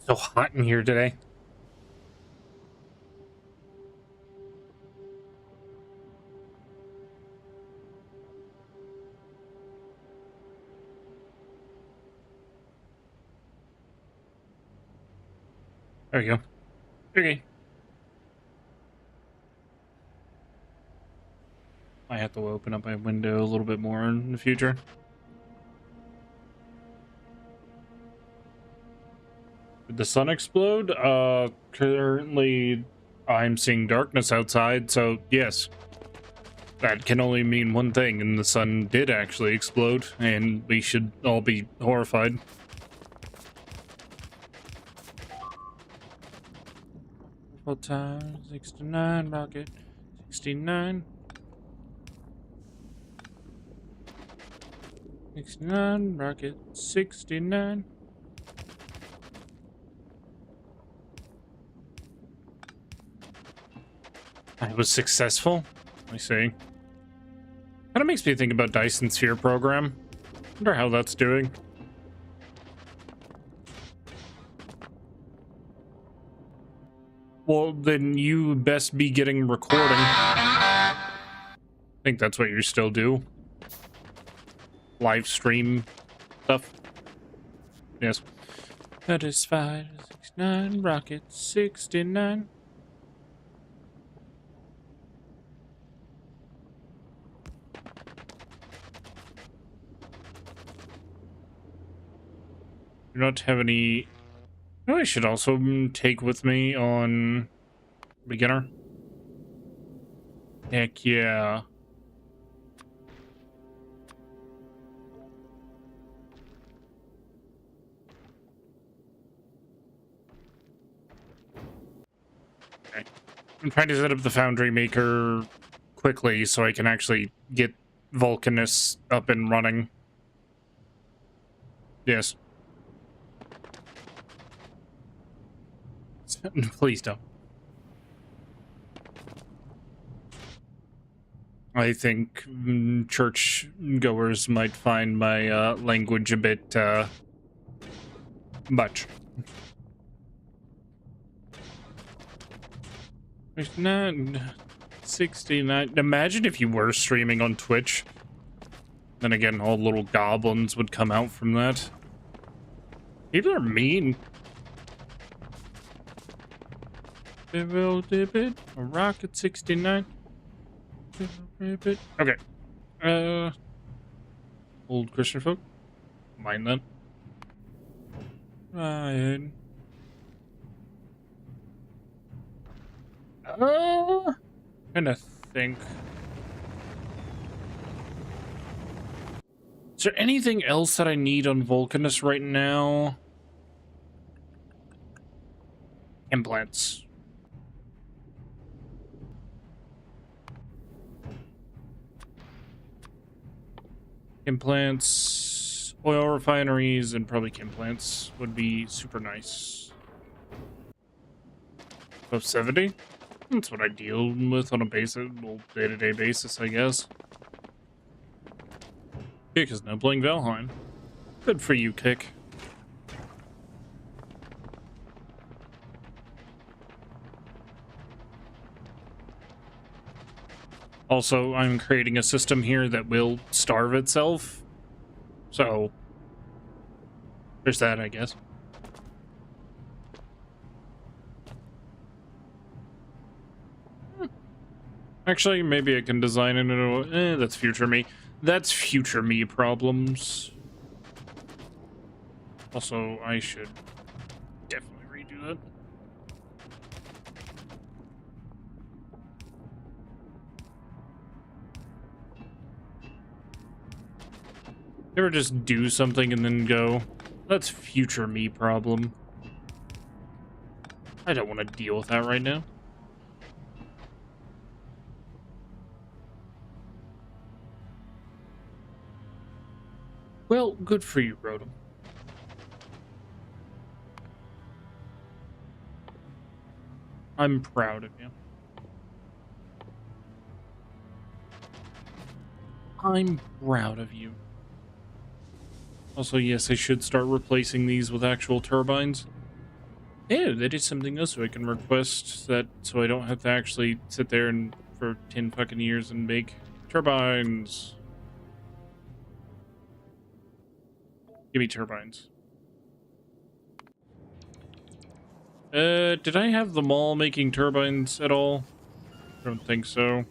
So hot in here today. There we go. Okay. I have to open up my window a little bit more in the future. Did the sun explode? Currently I'm seeing darkness outside, so yes. That can only mean one thing, and the sun did actually explode, and we should all be horrified. Full time, 69, rocket, 69. 69, rocket, 69. I was successful? I see. Kind of makes me think about Dyson Sphere program. Wonder how that's doing. Well, then you best be getting recording. I think that's what you still do. Live stream stuff. Yes. Satisfied 69, rocket 69. Do not have any. Oh, I should also take with me on beginner. Heck yeah. Okay. I'm trying to set up the foundry maker quickly so I can actually get Vulcanus up and running. Yes. Please don't. I think church goers might find my language a bit much. 69. Imagine if you were streaming on Twitch. Then again, all little goblins would come out from that. People are mean. Dip it. A rocket 69. Okay. Old Christian folk. Mind that. Right. Trying to think. Is there anything else that I need on Vulcanus right now? Implants. Implants, oil refineries, and probably implants would be super nice. Above 70? That's what I deal with on a basic, day-to-day basis, I guess. Kick is now playing Valheim. Good for you, Kick. Also, I'm creating a system here that will starve itself. So, there's that, I guess. Actually, maybe I can design it in a... that's future me. That's future me problems. Also, I should definitely redo that. You ever just do something and then go, that's future me problem. I don't want to deal with that right now. Well, good for you, Rodham. I'm proud of you. I'm proud of you. Also, yes, I should start replacing these with actual turbines. Yeah, that is something else so I can request that so I don't have to actually sit there and for 10 fucking years and make turbines. Give me turbines. Did I have them all making turbines at all? I don't think so.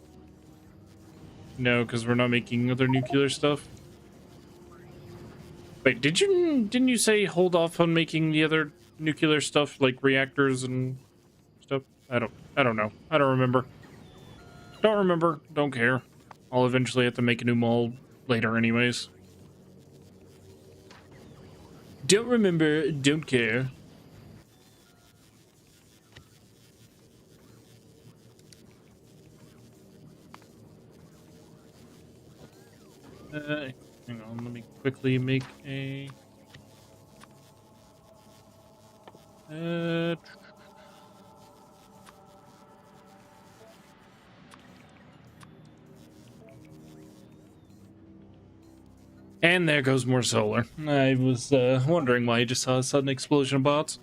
No, because we're not making other nuclear stuff. Wait, didn't you say hold off on making the other nuclear stuff like reactors and stuff? I don't know. I don't remember. Don't remember. Don't care. I'll eventually have to make a new mold later anyways. Don't remember. Don't care. Hang on. Let me quickly make a... And there goes more solar. I was wondering why I just saw a sudden explosion of bots.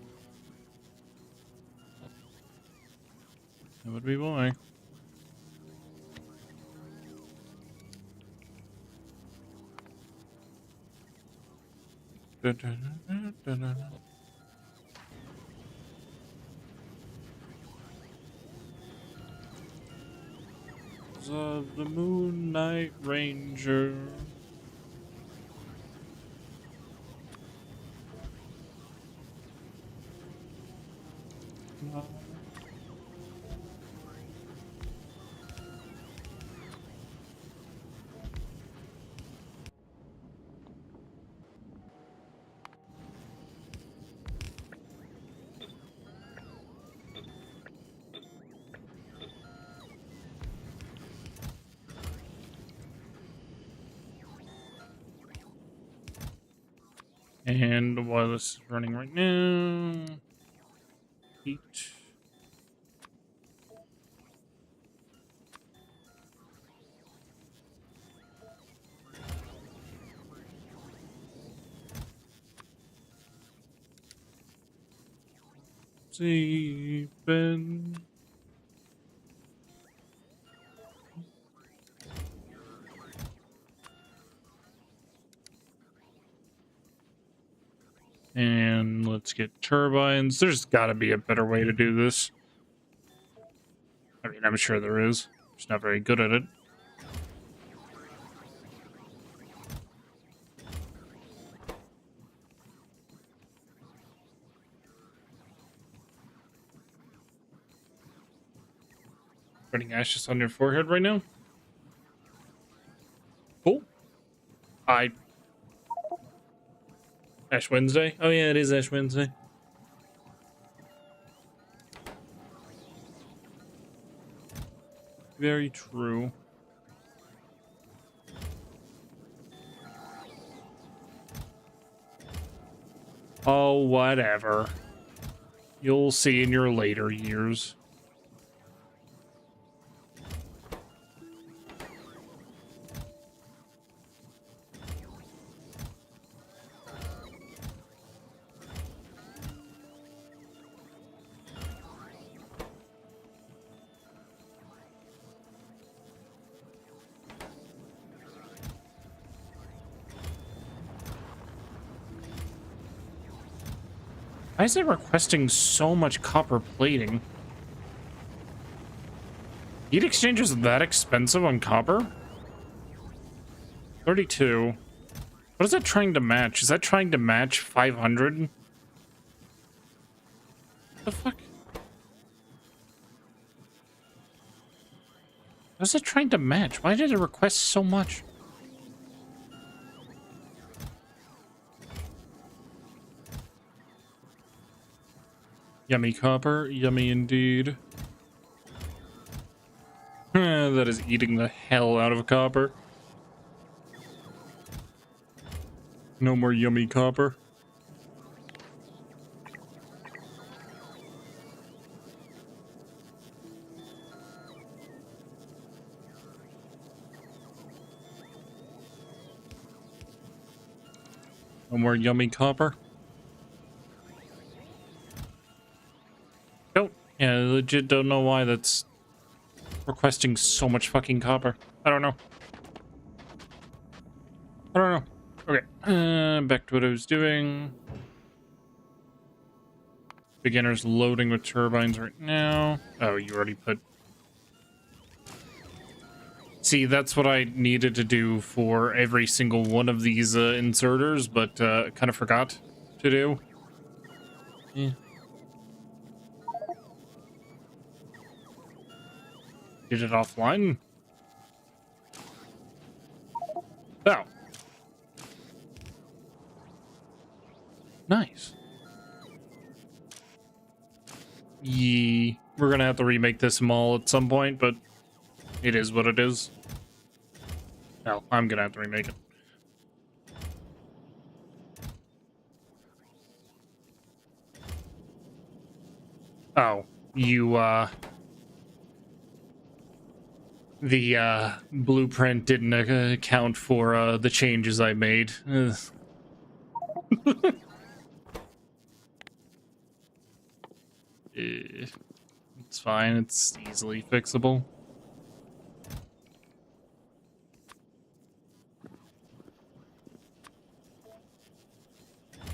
That would be why. Of the Moon Knight Ranger. And while this is running right now, heat. Sleeping. And let's get turbines. There's got to be a better way to do this. I mean, I'm sure there is. Just not very good at it. Putting ashes on your forehead right now? Oh. Ash Wednesday? Oh yeah, it is Ash Wednesday. Very true. Oh, whatever. You'll see in your later years. Why is it requesting so much copper plating? Heat exchangers that expensive on copper? 32. What is that trying to match? Is that trying to match 500? What the fuck? What is it trying to match? Why did it request so much? Yummy copper, yummy indeed. That is eating the hell out of copper. No more yummy copper. No more yummy copper. Yeah, I legit don't know why that's requesting so much fucking copper. I don't know. I don't know. Okay, back to what I was doing. Beginner's loading with turbines right now. Oh, you already put... See, that's what I needed to do for every single one of these inserters, but kind of forgot to do. Yeah. Did it offline? Oh. Nice. Yee. We're gonna have to remake this mall at some point, but it is what it is. Hell, I'm gonna have to remake it. Oh, you, the blueprint didn't account for the changes I made. It's fine, it's easily fixable.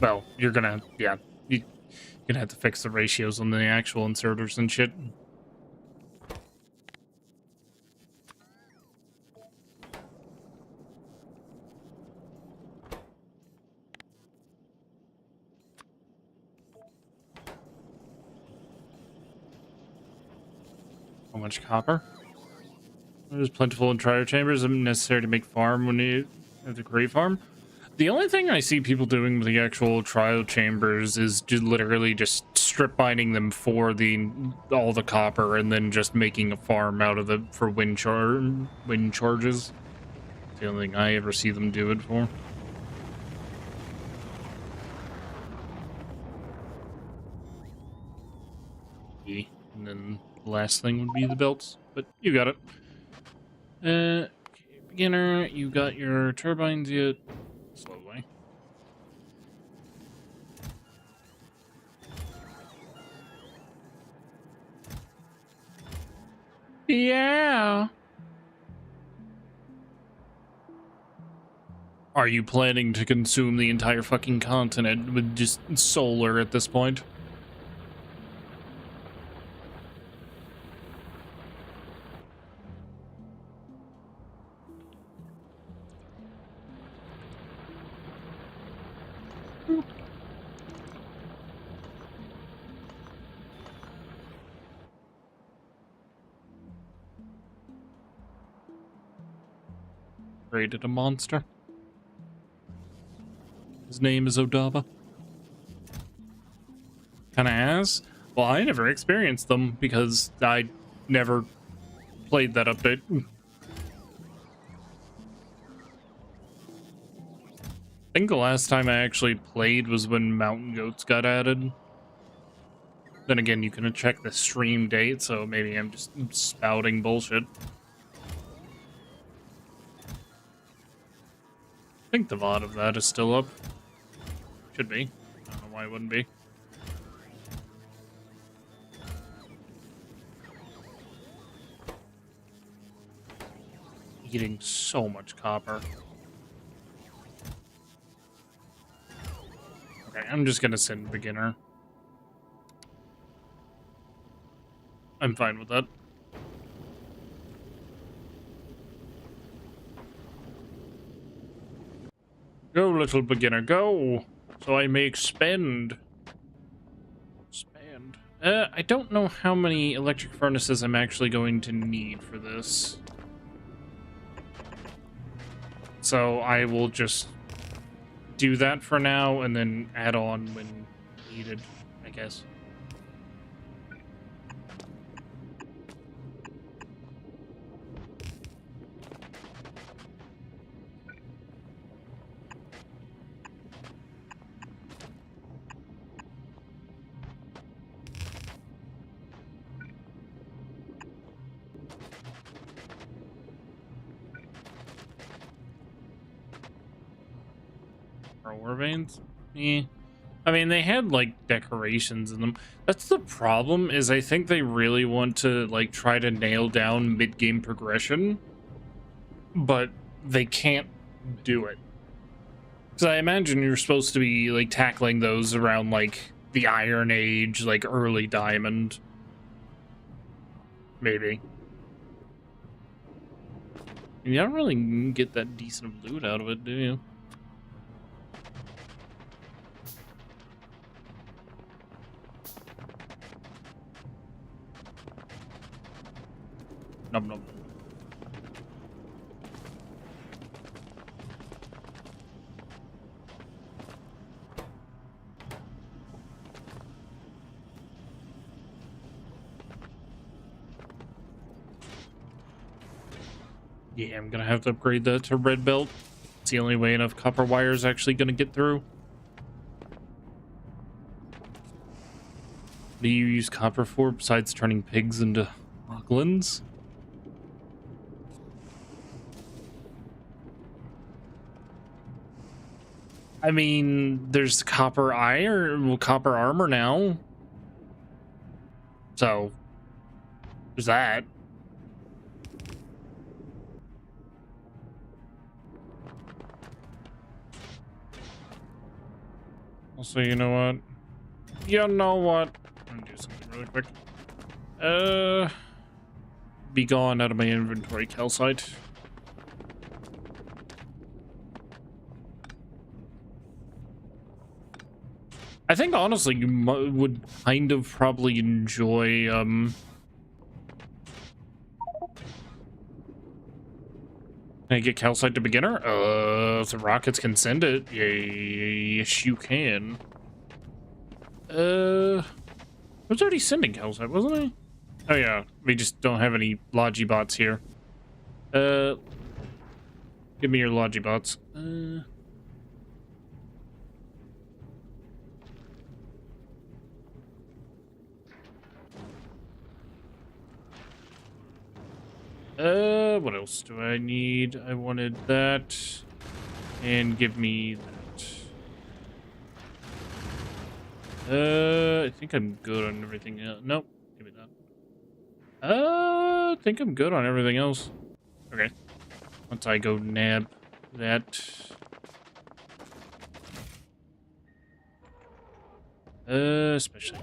Well, you're gonna, yeah, you're gonna have to fix the ratios on the actual inserters and shit. How much copper? There's plentiful in trial chambers necessary to make farm when you have the great farm. The only thing I see people doing with the actual trial chambers is just literally just strip mining them for all the copper and then just making a farm out of it for wind charges. It's the only thing I ever see them do it for. And then the last thing would be the belts, but you got it. Okay, beginner, you got your turbines yet? Slowly. Yeah. Are you planning to consume the entire fucking continent with just solar at this point? Created a monster. His name is Odaba. Kinda has? Well, I never experienced them because I never played that update. I think the last time I actually played was when mountain goats got added. Then again, you can check the stream date, so maybe I'm just spouting bullshit. I think the VOD of that is still up. Should be. I don't know why it wouldn't be. Eating so much copper. Okay, I'm just gonna send beginner. I'm fine with that. Go, little beginner, go! So I may expand. Expand. I don't know how many electric furnaces I'm actually going to need for this. So I will just do that for now and then add on when needed, I guess. Ore veins? Eh. I mean, they had like decorations in them. That's the problem, is I think they really want to like try to nail down mid-game progression, but they can't do it. Because I imagine you're supposed to be like tackling those around like the Iron Age, like early Diamond. Maybe. You don't really get that decent loot out of it, do you? Num num. Yeah, I'm gonna have to upgrade that to red belt. It's the only way enough copper wire is actually gonna get through. Do you use copper for besides turning pigs into rocklands? I mean, there's copper iron, well, copper armor now. So, there's that. Also, you know what? You know what? I'm gonna do something really quick. Be gone out of my inventory, calcite. I think honestly you would kind of probably enjoy Can I get calcite to beginner? If the rockets can send it, yes you can. I was already sending calcite, wasn't I? Oh yeah, we just don't have any Logibots here. Give me your Logibots. What else do I need? I wanted that. And give me that. I think I'm good on everything else. Nope. Give me that. I think I'm good on everything else. Okay. Once I go nab that. Especially.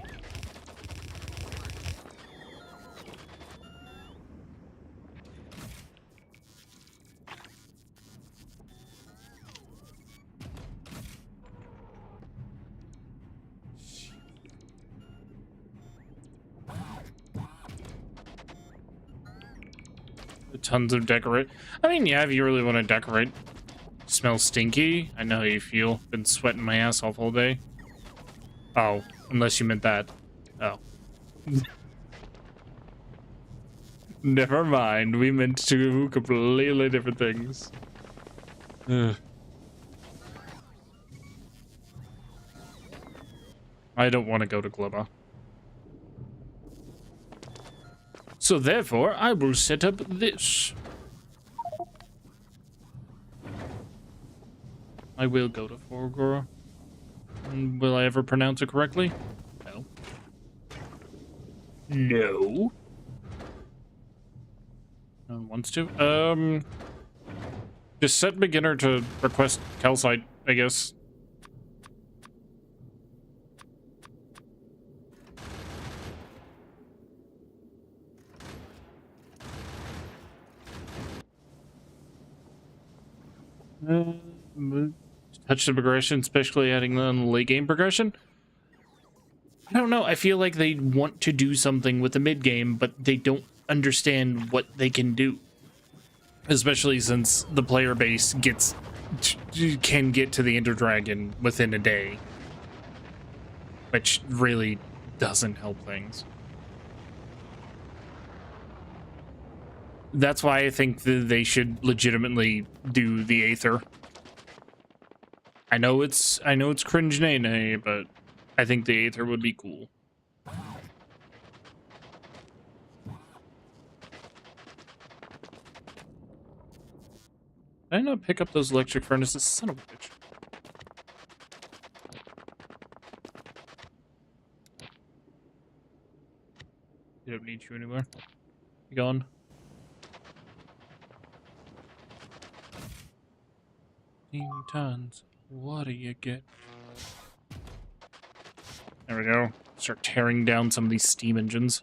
Tons of decorate. I mean, yeah, if you really want to decorate. Smells stinky. I know how you feel. Been sweating my ass off all day. Oh, unless you meant that. Oh. Never mind. We meant two completely different things. Ugh. I don't want to go to gleba. So therefore, I will set up this. I will go to Forgora. Will I ever pronounce it correctly? No. No. No one wants to. Just set beginner to request calcite, I guess. Touch the progression, especially adding on the late game progression. I don't know. I feel like they want to do something with the mid game, but they don't understand what they can do. Especially since the player base can get to the Ender Dragon within a day, which really doesn't help things. That's why I think that they should legitimately do the Aether. I know it's cringe nay, but I think the Aether would be cool. Did I not pick up those electric furnaces? Son of a bitch. You don't need you anymore. You gone? Tons. What do you get? There we go. Start tearing down some of these steam engines.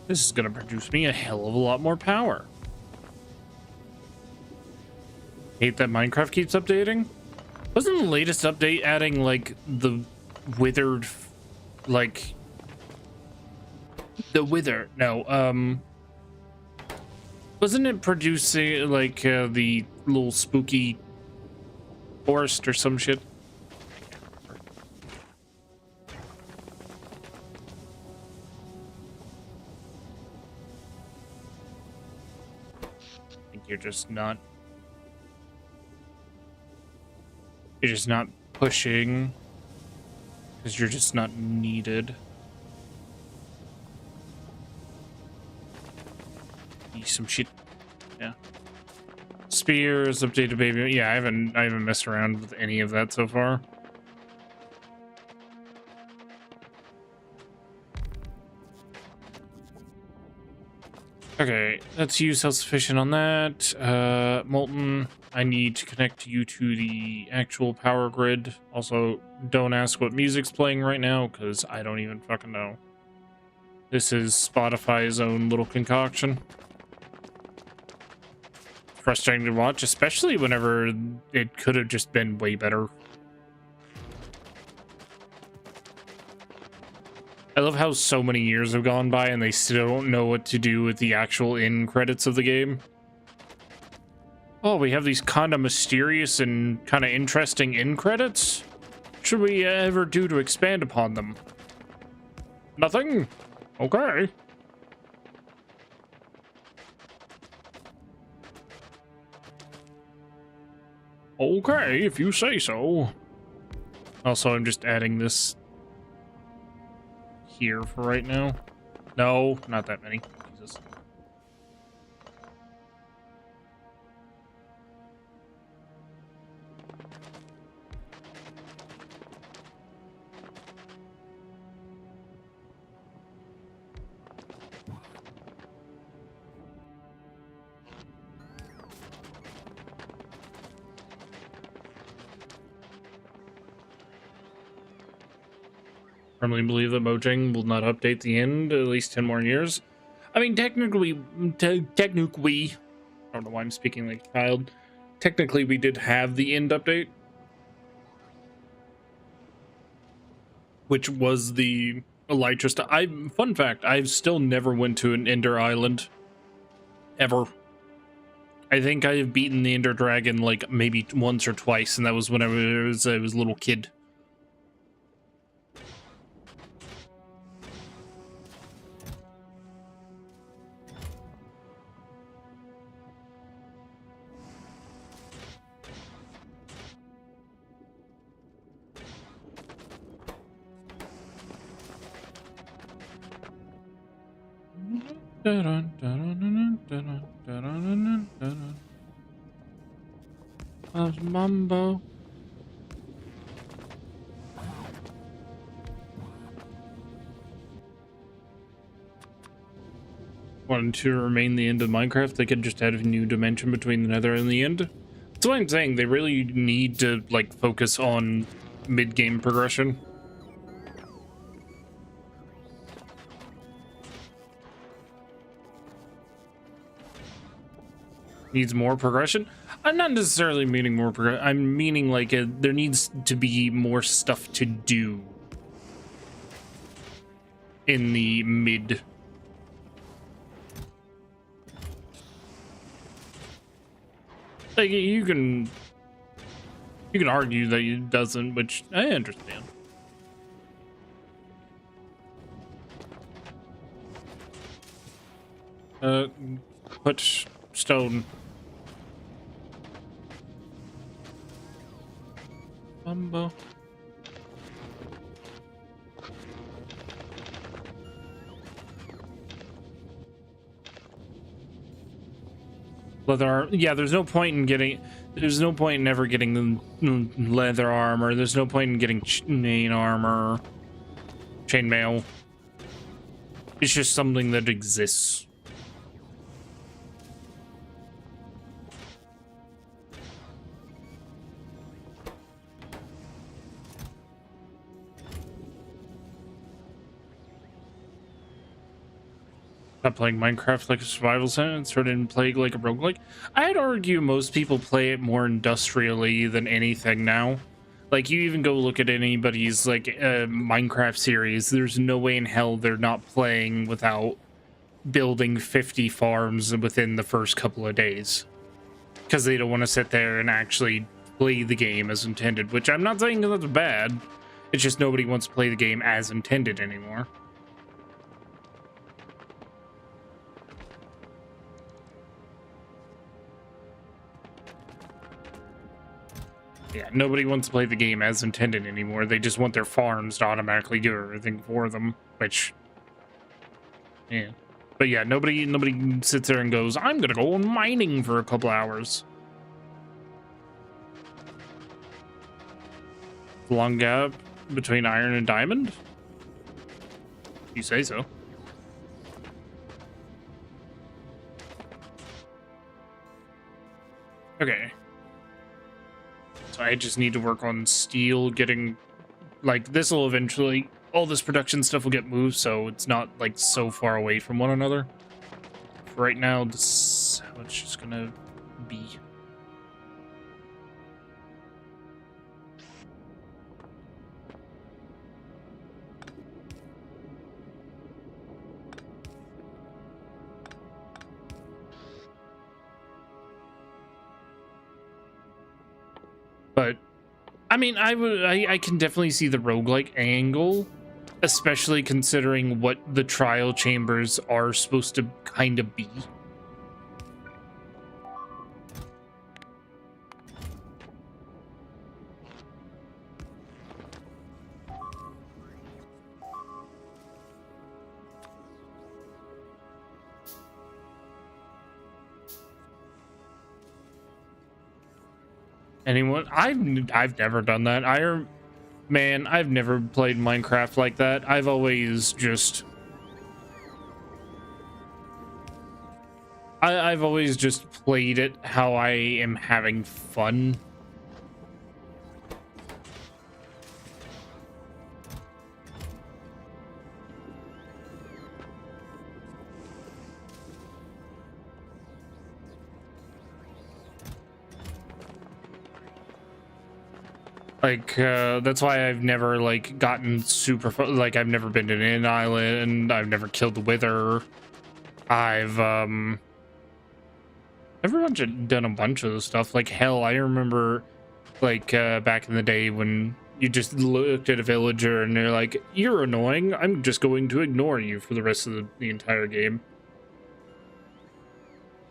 This is gonna produce me a hell of a lot more power. Hate that Minecraft keeps updating. Wasn't the latest update adding like the withered, like the wither? No, wasn't it producing like the little spooky forest or some shit? I think you're just not pushing because you're just not needed. Some shit. Yeah. Spears updated baby. Yeah, I haven't messed around with any of that so far. Okay, that's you self-sufficient on that. Molten, I need to connect you to the actual power grid. Also, don't ask what music's playing right now, because I don't even fucking know. This is Spotify's own little concoction. Frustrating to watch, especially whenever it could have just been way better. I love how so many years have gone by and they still don't know what to do with the actual end credits of the game. Oh, we have these kind of mysterious and kind of interesting end credits? Should we ever do to expand upon them? Nothing? Okay. Okay, if you say so. Also, I'm just adding this here for right now. No, not that many. Jesus. Firmly believe that Mojang will not update the end at least 10 more years. I mean, technically, I don't know why I'm speaking like a child. Technically, we did have the end update, which was the Elytra stuff. Fun fact, I've still never went to an Ender Island. Ever. I think I have beaten the Ender Dragon like maybe once or twice, and that was when I was a little kid. Mambo. Wanted to remain the end of Minecraft, they could just add a new dimension between the Nether and the end. That's what I'm saying. They really need to like focus on mid-game progression. Needs more progression. I'm not necessarily meaning more progression. I'm meaning like there needs to be more stuff to do in the mid. Like you can argue that it doesn't, which I understand. Put stone. Bumbo. Leather, yeah, there's no point in getting, there's no point in ever getting the leather armor. There's no point in getting chain armor, chainmail. It's just something that exists. Not playing Minecraft like a survival sim and started playing like a roguelike. I'd argue most people play it more industrially than anything now. Like, you even go look at anybody's like Minecraft series, there's no way in hell they're not playing without building 50 farms within the first couple of days. Because they don't want to sit there and actually play the game as intended, which I'm not saying that's bad. It's just nobody wants to play the game as intended anymore. Yeah, nobody wants to play the game as intended anymore. They just want their farms to automatically do everything for them, which, yeah. But yeah, nobody sits there and goes, I'm gonna go on mining for a couple hours. Long gap between iron and diamond? You say so. Okay. So I just need to work on steel, getting, like, this will eventually, all this production stuff will get moved, so it's not, like, so far away from one another. For right now, this is how it's just gonna be. But I mean, I can definitely see the roguelike angle, especially considering what the trial chambers are supposed to kind of be. Anyone? I've never done that. Man, I've never played Minecraft like that. I've always just I've always just played it how I am having fun. Like, that's why I've never, like, gotten super, like, I've never been to an island, I've never killed the wither. I've, done a bunch of the stuff. Like, hell, I remember, like, back in the day when you just looked at a villager and they're like, you're annoying, I'm just going to ignore you for the rest of the entire game.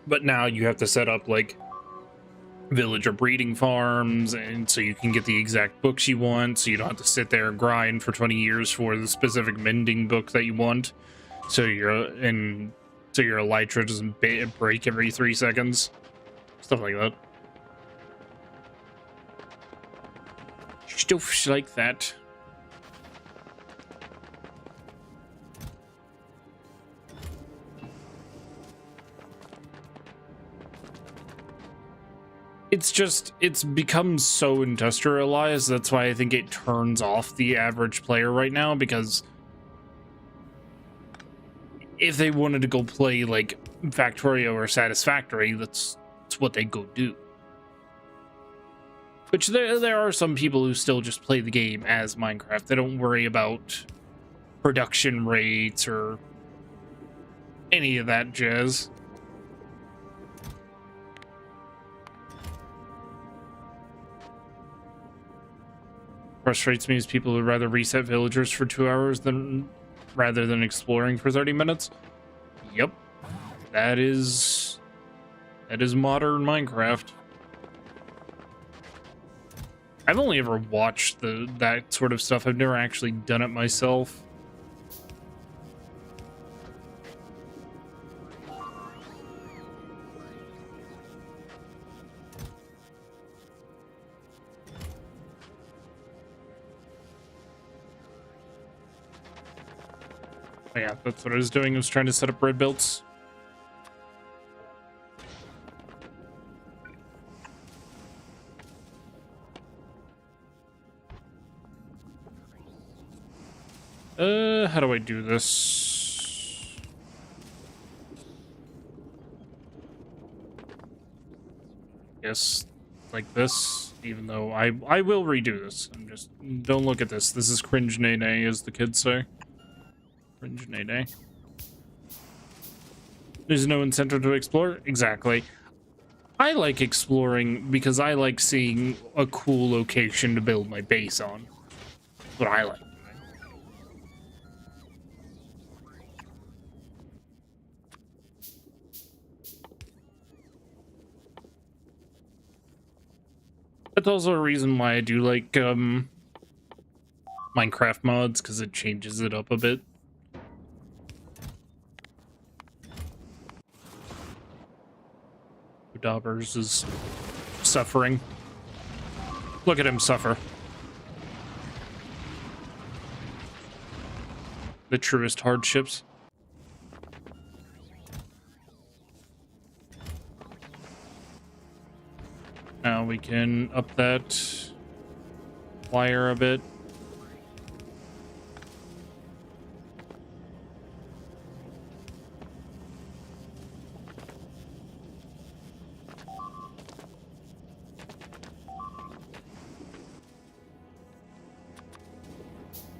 But now you have to set up, like, villager breeding farms, and so you can get the exact books you want, so you don't have to sit there and grind for 20 years for the specific mending book that you want, so your elytra doesn't break every 3 seconds, stuff like that. Stuff like that. It's become so industrialized. That's why I think it turns off the average player right now, because if they wanted to go play like Factorio or Satisfactory, that's what they go do. Which there are some people who still just play the game as Minecraft. They don't worry about production rates or any of that jazz. Frustrates me is people would rather reset villagers for 2 hours rather than exploring for 30 minutes. Yep, that is modern Minecraft. I've only ever watched that sort of stuff. I've never actually done it myself. Oh, yeah, that's what I was doing. I was trying to set up red belts. How do I do this? Yes, like this, even though I will redo this. I'm just, don't look at this. This is cringe nay nay, as the kids say. Cringe nay nay. There's no incentive to explore? Exactly. I like exploring because I like seeing a cool location to build my base on. That's what I like. That's also a reason why I do like Minecraft mods, because it changes it up a bit. Daubers is suffering. Look at him suffer. The truest hardships. Now we can up that wire a bit.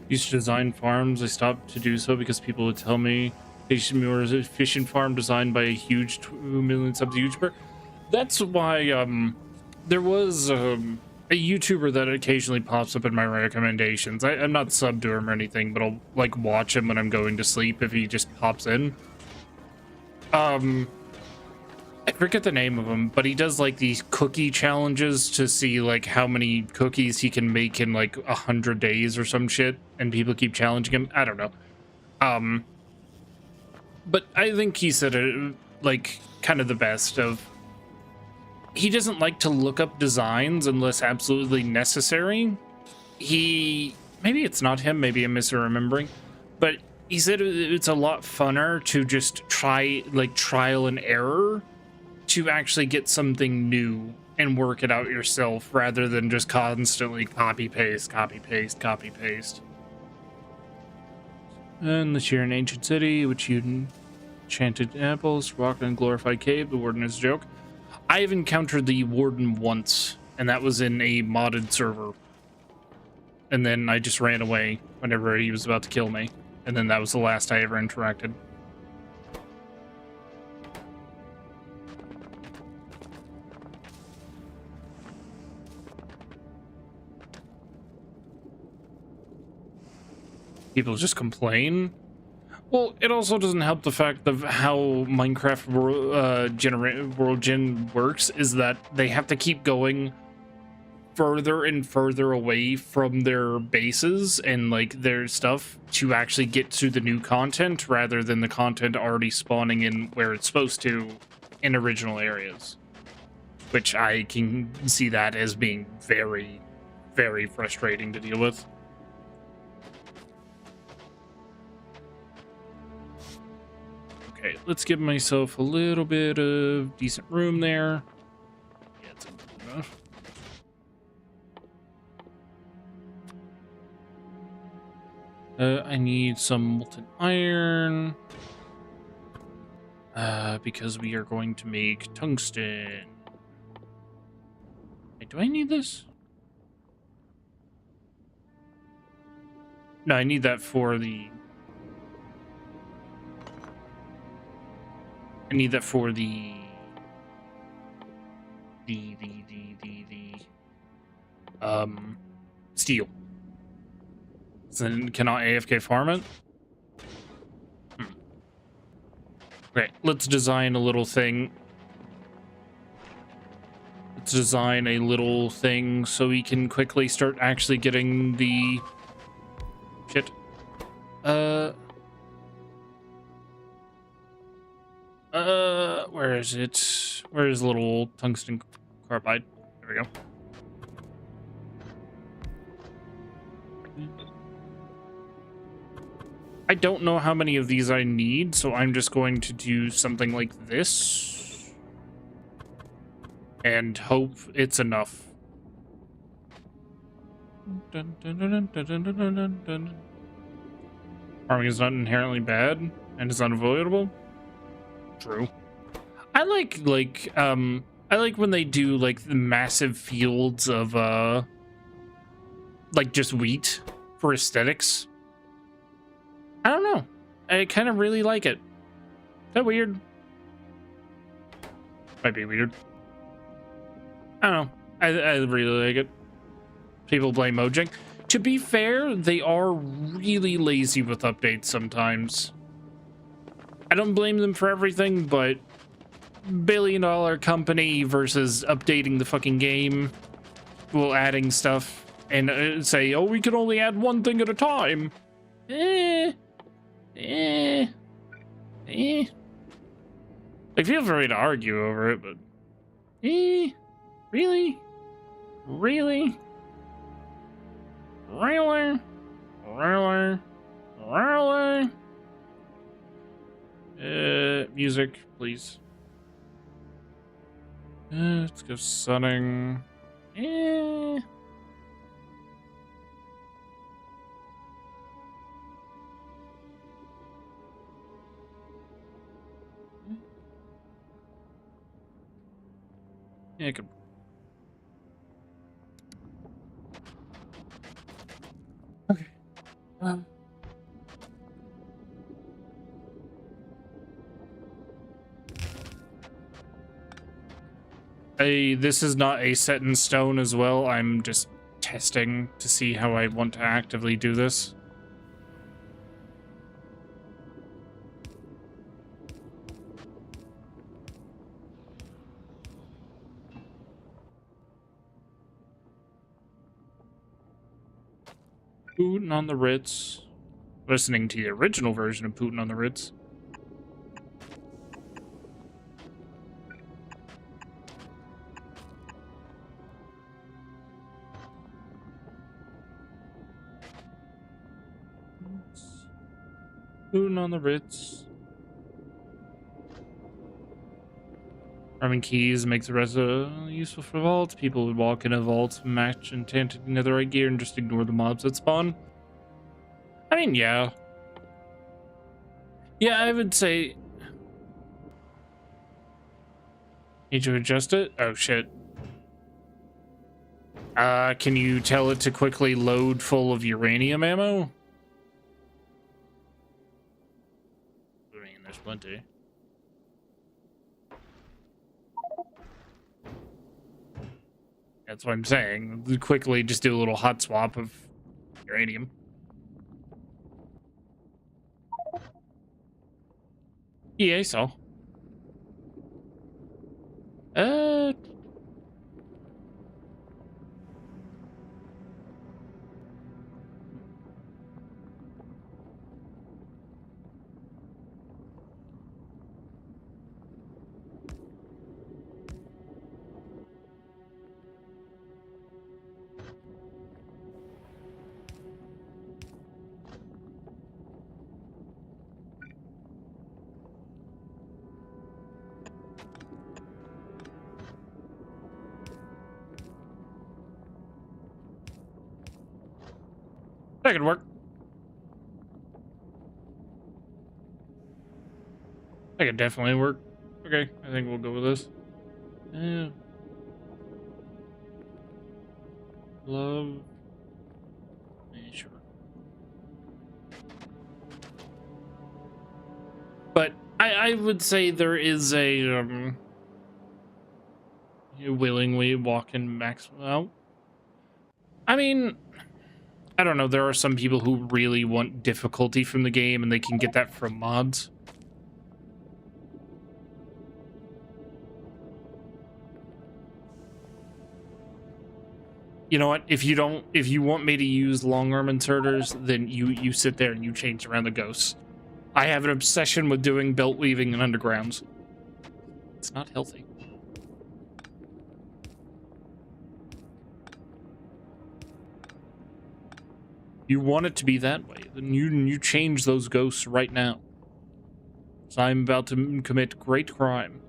Used to design farms. I stopped to do so because people would tell me they should be more efficient farm designed by a huge 2 million subs YouTuber. That's why there was a YouTuber that occasionally pops up in my recommendations. I'm not subbed to him or anything, but I'll like watch him when I'm going to sleep if he just pops in. I forget the name of him, but he does like these cookie challenges to see like how many cookies he can make in like 100 days or some shit, and people keep challenging him. I don't know. But I think he said it like kind of the best of, he doesn't like to look up designs unless absolutely necessary. Maybe it's not him, maybe I'm misremembering, but he said it's a lot funner to just try like trial and error to actually get something new and work it out yourself rather than just constantly copy paste, copy paste, copy paste. Unless you're an ancient city, which you enchanted apples, rock and glorified cave, the warden is a joke. I have encountered the warden once, and that was in a modded server. And then I just ran away whenever he was about to kill me. And then that was the last I ever interacted. People just complain. Well, it also doesn't help the fact of how Minecraft world gen works, is that they have to keep going further and further away from their bases and like their stuff to actually get to the new content, rather than the content already spawning in where it's supposed to in original areas, which I can see that as being very, very frustrating to deal with. Okay, let's give myself a little bit of decent room there. Yeah, it's enough. I need some molten iron. Because we are going to make tungsten. Wait, do I need this? No, I need that for the... I need that for the steel. So then can I AFK farm it? Okay, let's design a little thing. let's design a little thing so we can quickly start actually getting the shit. Where is it? Where is little tungsten carbide? There we go. I don't know how many of these I need, so I'm just going to do something like this and hope it's enough. Farming is not inherently bad and is unavoidable. True. I like when they do like the massive fields of like just wheat for aesthetics. I don't know. I kind of really like it. Is that weird? Might be weird. I don't know. I really like it. People blame Mojang. To be fair, they are really lazy with updates sometimes. I don't blame them for everything, but billion-dollar company versus updating the fucking game, well, adding stuff, and say, oh, we can only add one thing at a time. Like, feel free to argue over it, but really? Music, please. Let's go sunning. Yeah, good. Okay. This is not a set in stone as well. I'm just testing to see how I want to actively do this. Putin on the Ritz. Listening to the original version of Putin on the Ritz. Putin on the Ritz. Farming keys makes the rest useful for vaults. People would walk in a vault, match enchanted netherite gear, and just ignore the mobs that spawn. I mean, yeah. Yeah, I would say... Need to adjust it? Oh, shit. Can you tell it to quickly load full of uranium ammo? I mean, there's plenty. That's what I'm saying. Quickly just do a little hot swap of uranium. Yeah, I saw. That could work. That could definitely work. Okay, I think we'll go with this. Yeah. Love. Yeah, sure. But I would say there is a you willingly walk in max out. I mean, I don't know. There are some people who really want difficulty from the game, and they can get that from mods. You know what? If you want me to use long arm inserters, then you sit there and you change around the ghosts. I have an obsession with doing belt weaving and undergrounds. It's not healthy. You want it to be that way, then you change those ghosts right now. So I'm about to commit great crime.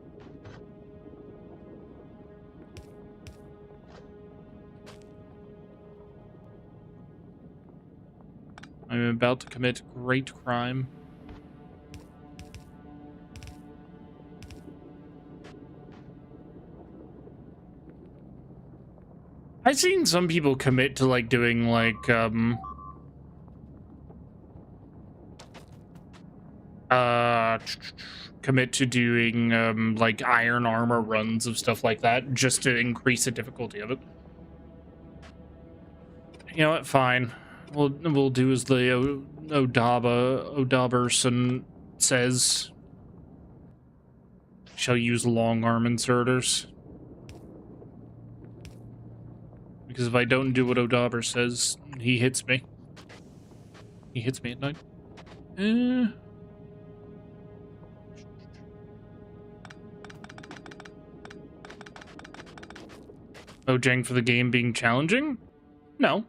I'm about to commit great crime. I've seen some people commit to like doing like commit to doing like iron armor runs of stuff like that just to increase the difficulty of it. You know what? Fine. We'll do as the Odaberson says. Shall use long arm inserters. Because if I don't do what Odaber says, he hits me. He hits me at night. Mojang for the game being challenging? No.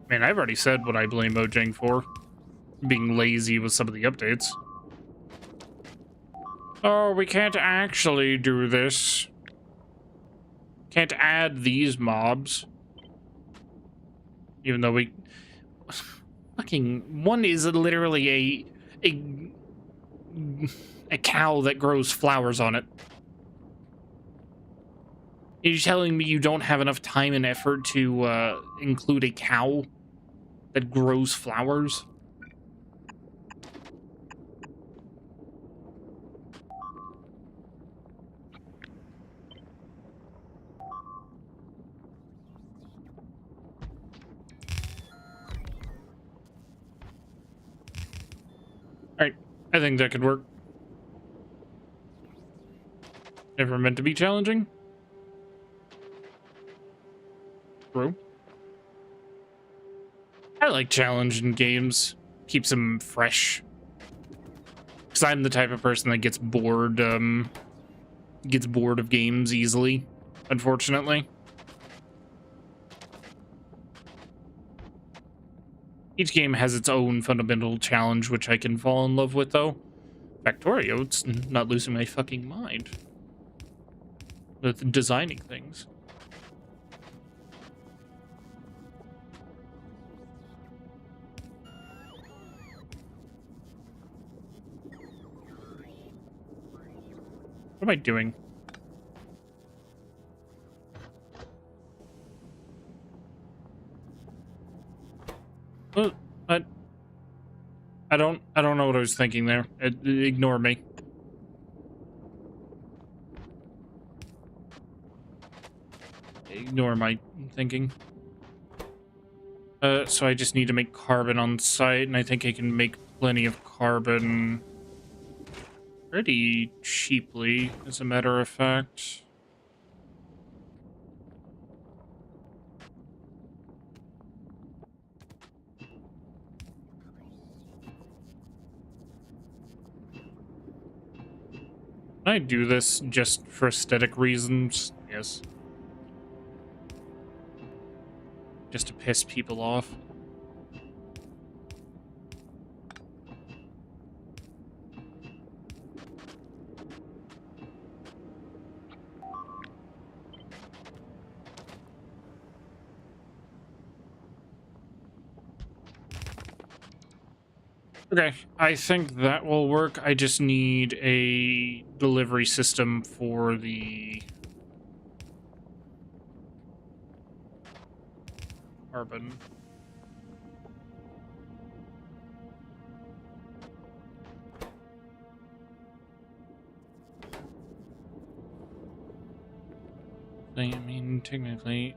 I mean, I've already said what I blame Mojang for. Being lazy with some of the updates. Oh, we can't actually do this. Can't add these mobs. Even though we... Fucking... One is literally a cow that grows flowers on it. You're telling me you don't have enough time and effort to include a cow that grows flowers? Alright, I think that could work. Never meant to be challenging. True. I like challenge in games. Keeps them fresh. Because I'm the type of person that gets bored of games easily, unfortunately. Each game has its own fundamental challenge, which I can fall in love with, though. Factorio, it's not losing my fucking mind with designing things. What am I doing? What? I don't know what I was thinking there. Ignore me. Ignore my thinking. So I just need to make carbon on site, and I think I can make plenty of carbon pretty cheaply, as a matter of fact. Can I do this just for aesthetic reasons? Yes. Just to piss people off. Okay, I think that will work. I just need a delivery system for the carbon. I mean, technically...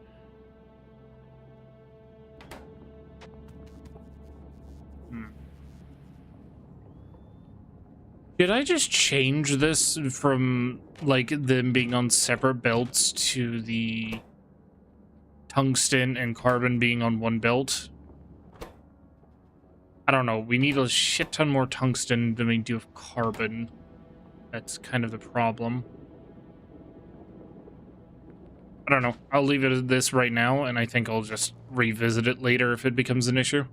Did I just change this from, like, them being on separate belts to the tungsten and carbon being on one belt? I don't know. We need a shit ton more tungsten than we do of carbon. That's kind of the problem. I don't know. I'll leave it at this right now, and I think I'll just revisit it later if it becomes an issue.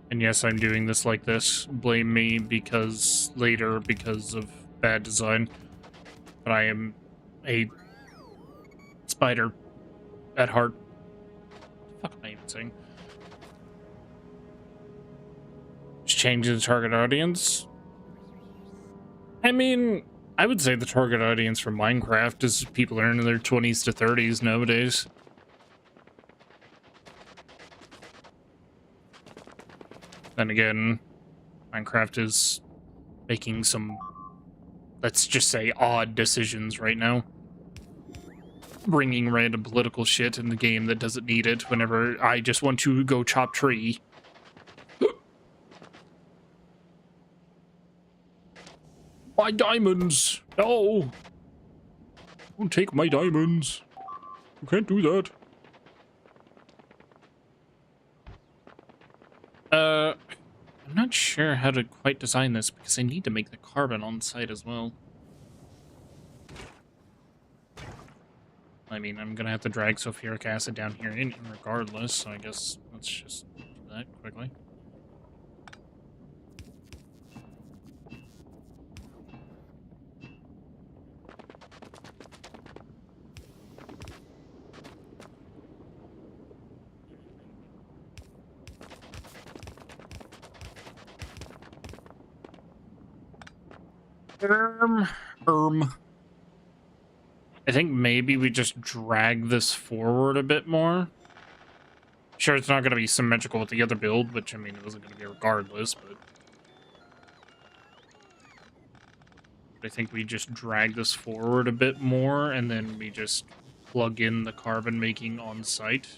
And yes, I'm doing this like this. Blame me because of bad design. But I am a spider at heart. What the fuck am I even saying? Just changing the target audience. I mean, I would say the target audience for Minecraft is people are in their 20s to 30s nowadays. Then again, Minecraft is making some, let's just say, odd decisions right now. Bringing random political shit in the game that doesn't need it whenever I just want to go chop tree. My diamonds! No! Don't take my diamonds. You can't do that. I'm not sure how to quite design this because I need to make the carbon on site as well. I mean, I'm gonna have to drag sulfuric acid down here in regardless, so I guess let's just do that quickly. I think maybe we just drag this forward a bit more. Sure, it's not going to be symmetrical with the other build, which, I mean, it wasn't going to be regardless, but I think we just drag this forward a bit more, and then we just plug in the carbon making on site.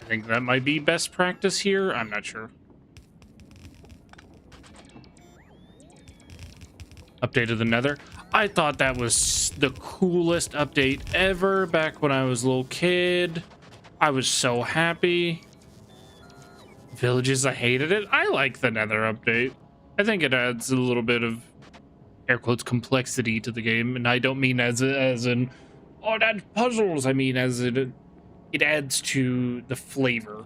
I think that might be best practice here. I'm not sure. Updated the Nether. I thought that was the coolest update ever back when I was a little kid. I was so happy. Villages, I hated it. I like the Nether update. I think it adds a little bit of, air quotes, complexity to the game, and I don't mean as in, oh, that's puzzles. I mean as it adds to the flavor.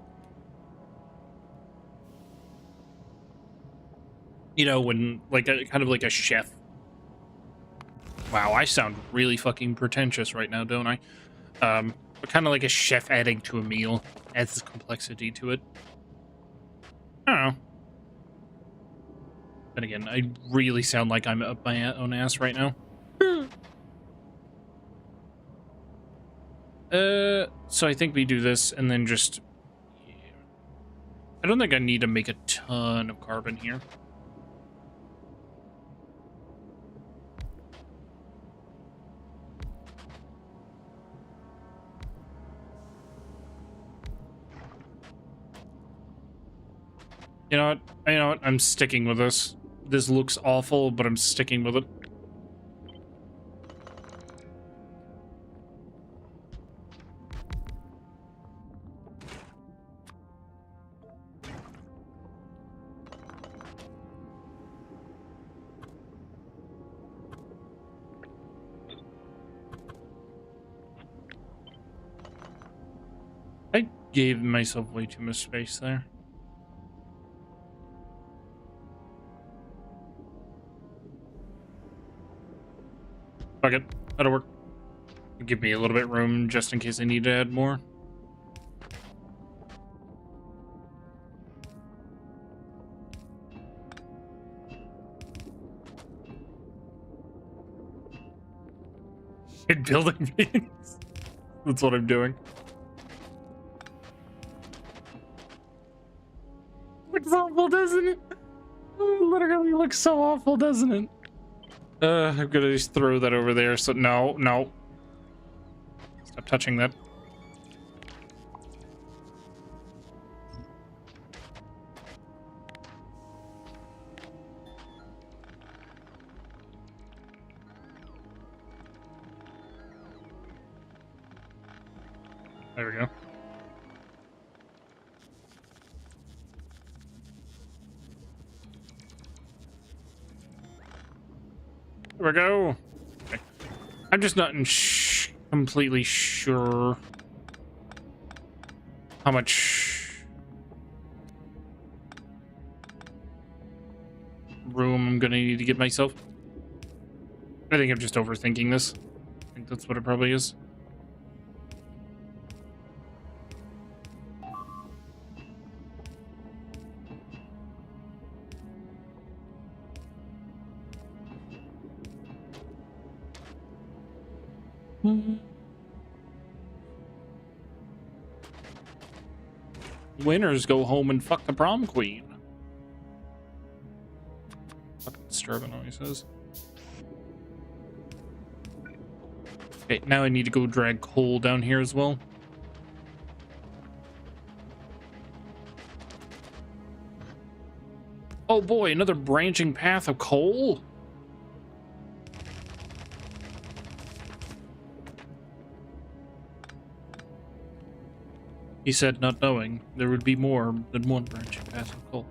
You know, when like a kind of like a chef. Wow, I sound really fucking pretentious right now, don't I? But kind of like a chef adding to a meal adds complexity to it. I don't know. Then again, I really sound like I'm up my own ass right now. So I think we do this and then just... I don't think I need to make a ton of carbon here. You know what? I'm sticking with this. This looks awful, but I'm sticking with it. I gave myself way too much space there. Fuck it. That'll work. Give me a little bit of room just in case I need to add more. Building beams. That's what I'm doing. It's awful, doesn't it? It literally looks so awful, doesn't it? I'm gonna just throw that over there. So no, no. Stop touching that. There we go. There we go. Okay. I'm just not completely sure how much room I'm gonna need to give myself. I think I'm just overthinking this. I think that's what it probably is. Winners go home and fuck the prom queen. Fucking disturbing noises. Okay, now I need to go drag coal down here as well. Oh boy, another branching path of coal? He said, not knowing there would be more than one branching path of coal.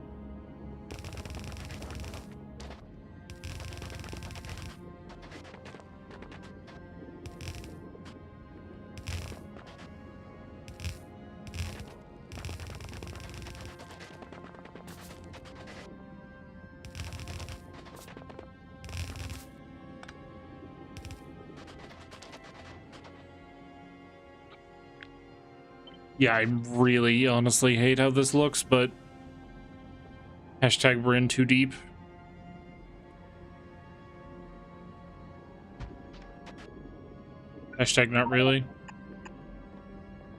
Yeah, I really honestly hate how this looks, but hashtag we're in too deep. Hashtag not really.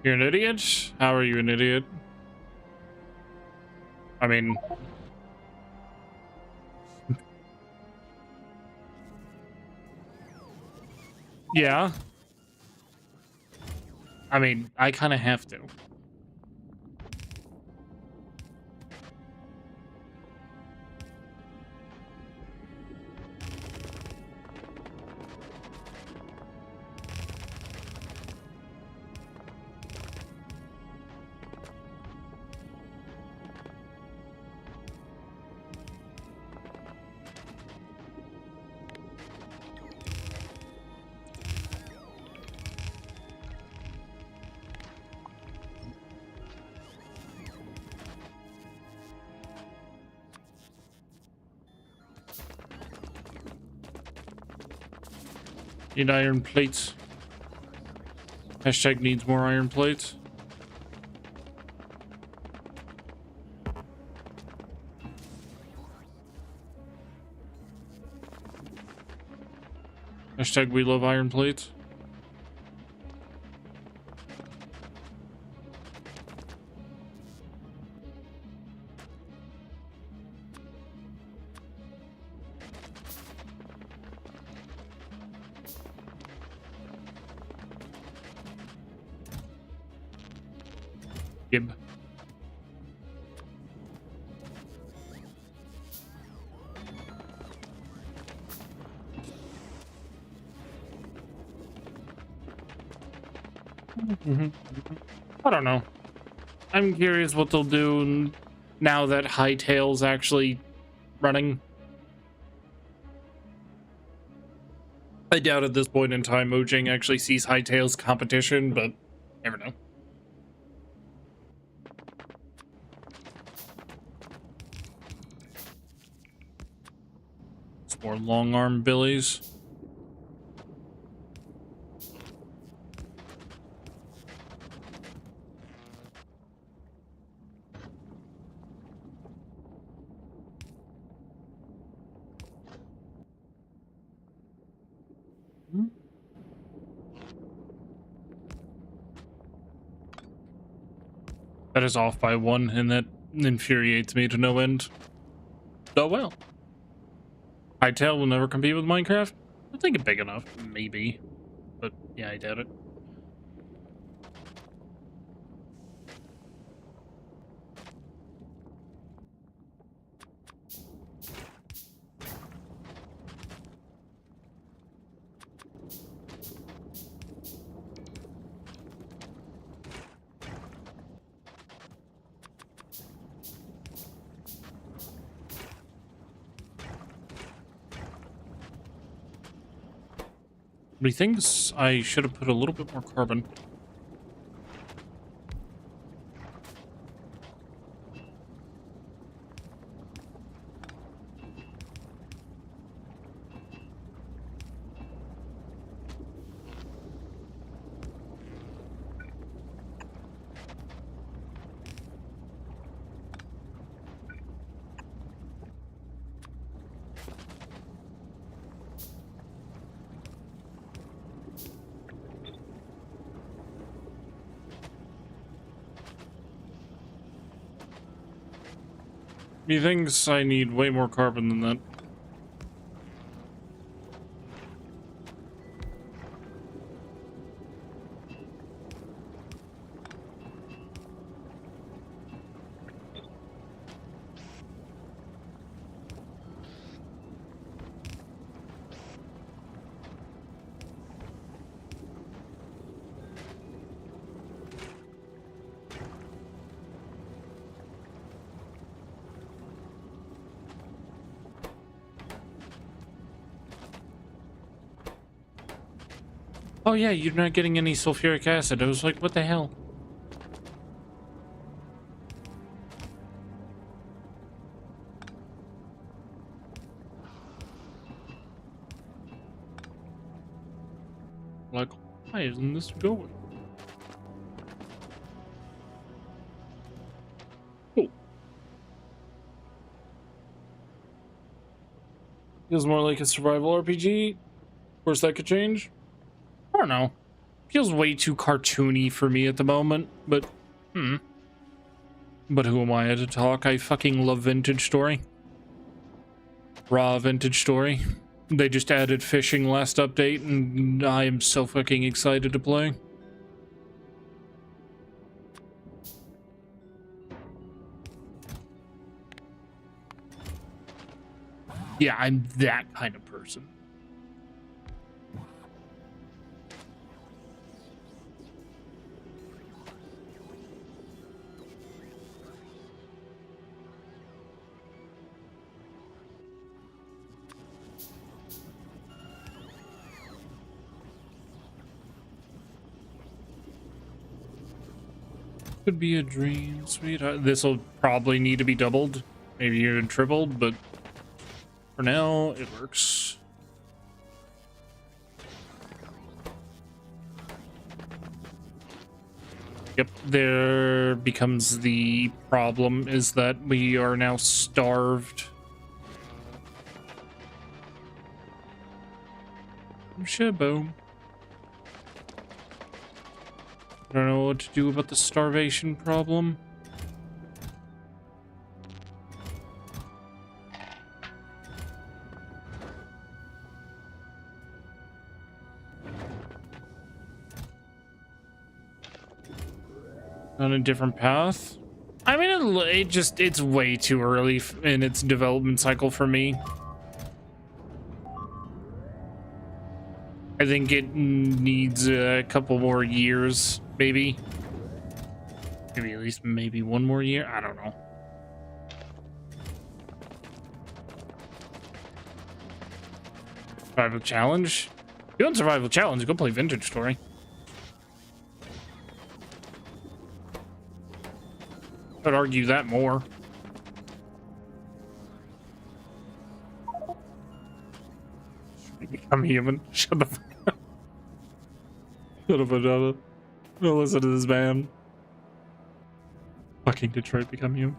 You're an idiot? How are you an idiot? I mean... yeah. I mean, I kind of have to. Need iron plates. Hashtag needs more iron plates. Hashtag we love iron plates. Gib. I don't know. I'm curious what they'll do now that Hightail's actually running. I doubt at this point in time Mojang actually sees Hightail's competition, but never know. It's more long arm billies. That is off by one, and that infuriates me to no end. Oh well. Hytale will never compete with Minecraft? I think it's big enough, maybe. But yeah, I doubt it. But he thinks I should have put a little bit more carbon. He thinks I need way more carbon than that. Oh yeah, you're not getting any sulfuric acid. I was like, what the hell? Like, why isn't this going? Oh. Feels more like a survival RPG. Of course, that could change. I don't know. Feels way too cartoony for me at the moment, but But who am I to talk? I fucking love Vintage Story. Raw Vintage Story. They just added fishing last update, and I am so fucking excited to play. Yeah, I'm that kind of person. Could be a dream, sweetheart. This will probably need to be doubled, maybe even tripled, but for now, it works. Yep, there becomes the problem is that we are now starved. Shaboom. I don't know what to do about the starvation problem. On a different path. I mean, it's way too early in its development cycle for me. I think it needs a couple more years, maybe. Maybe at least maybe one more year. I don't know. Survival challenge? If you want survival challenge, go play Vintage Story. I'd argue that more. Become human. Shut the fuck up. Shut up, Adela. Don't listen to this man. Fucking Detroit Become Human.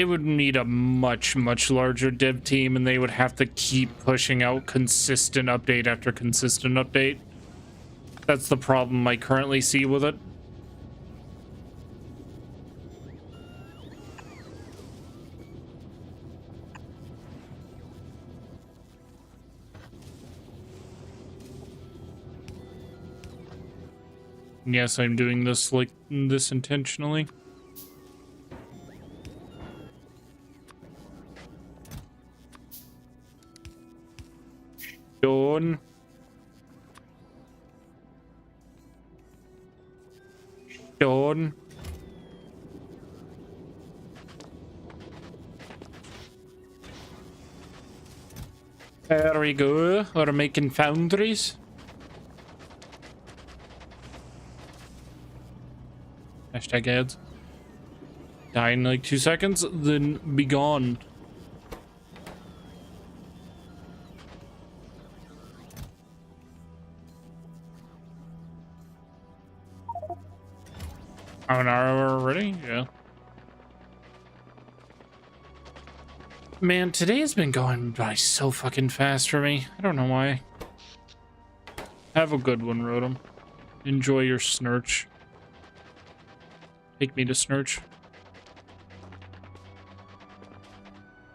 it would need a much larger dev team, and they would have to keep pushing out consistent update after consistent update. That's the problem I currently see with it. Yes, I'm doing this like this intentionally. Stone. Stone. There we go. We're making foundries. Hashtag ads. Die in like 2 seconds, then be gone. An hour already? Yeah. Man, today has been going by so fucking fast for me. I don't know why. Have a good one, Rotom. Enjoy your snurch. Take me to snurch.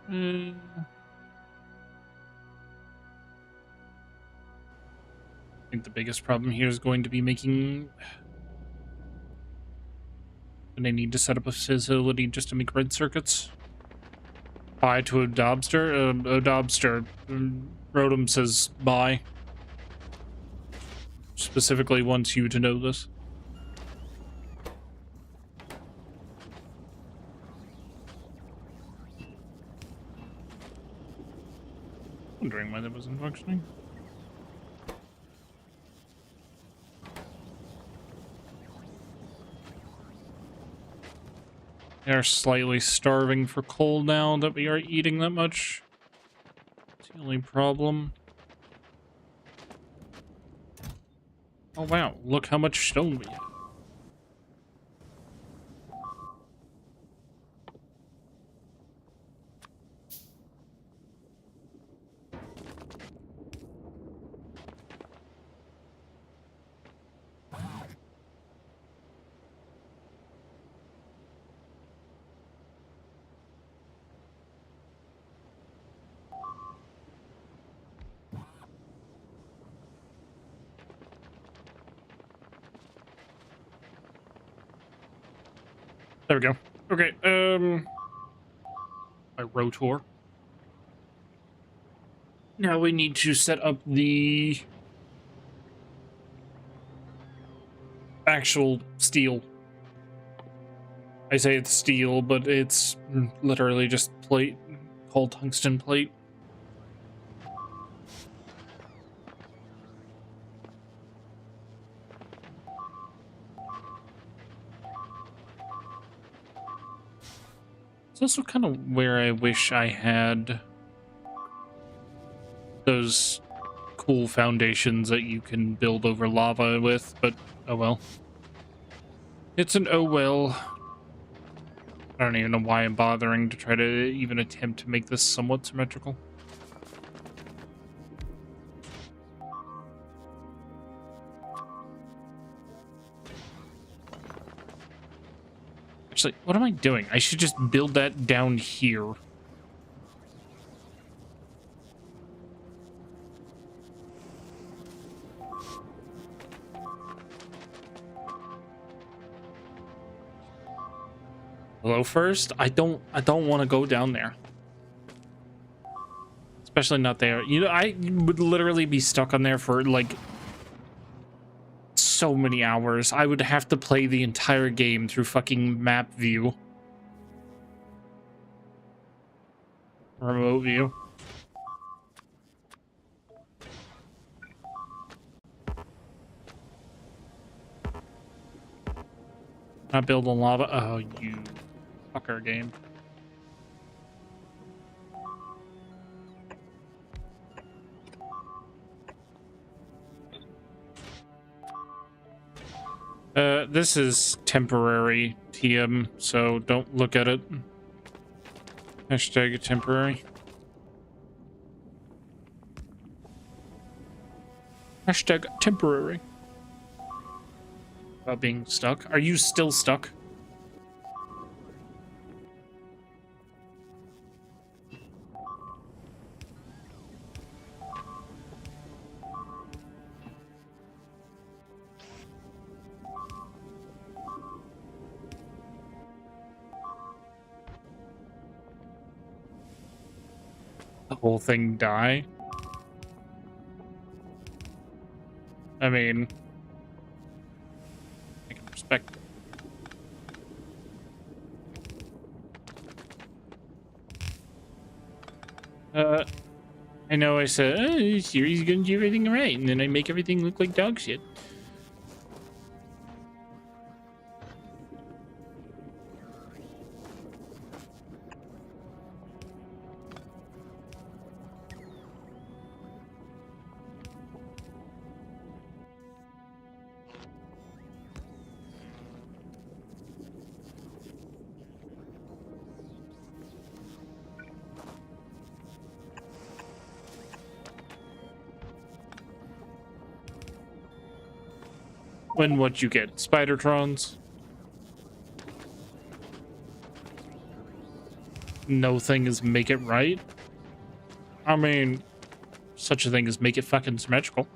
I think the biggest problem here is going to be making... And I need to set up a facility just to make red circuits. Bye to a Dobster. A Dobster. Rotom says bye. Specifically wants you to know this. Wondering why that wasn't functioning. They are slightly starving for coal now that we are eating that much. That's the only problem. Oh wow, look how much stone we have. There we go. Okay, my rotor. Now we need to set up the actual steel. I say it's steel, but it's literally just plate called tungsten plate. It's also kind of where I wish I had those cool foundations that you can build over lava with, but oh well. It's an oh well. I don't even know why I'm bothering to try to even attempt to make this somewhat symmetrical. Actually, what am I doing? I should just build that down here. Hello first? I don't want to go down there. Especially not there. You know, I would literally be stuck on there for like so many hours. I would have to play the entire game through fucking map view. Remote view. Not build on lava. Oh, you fucker game. This is temporary TM, so don't look at it. Hashtag temporary. Hashtag temporary. About being stuck. Are you still stuck? The whole thing die? I mean, I can respect it. I know I said, oh, Siri's gonna do everything right, and then I make everything look like dog shit. When what you get? Spidertrons? No thing is make it right? I mean, such a thing as make it fucking symmetrical.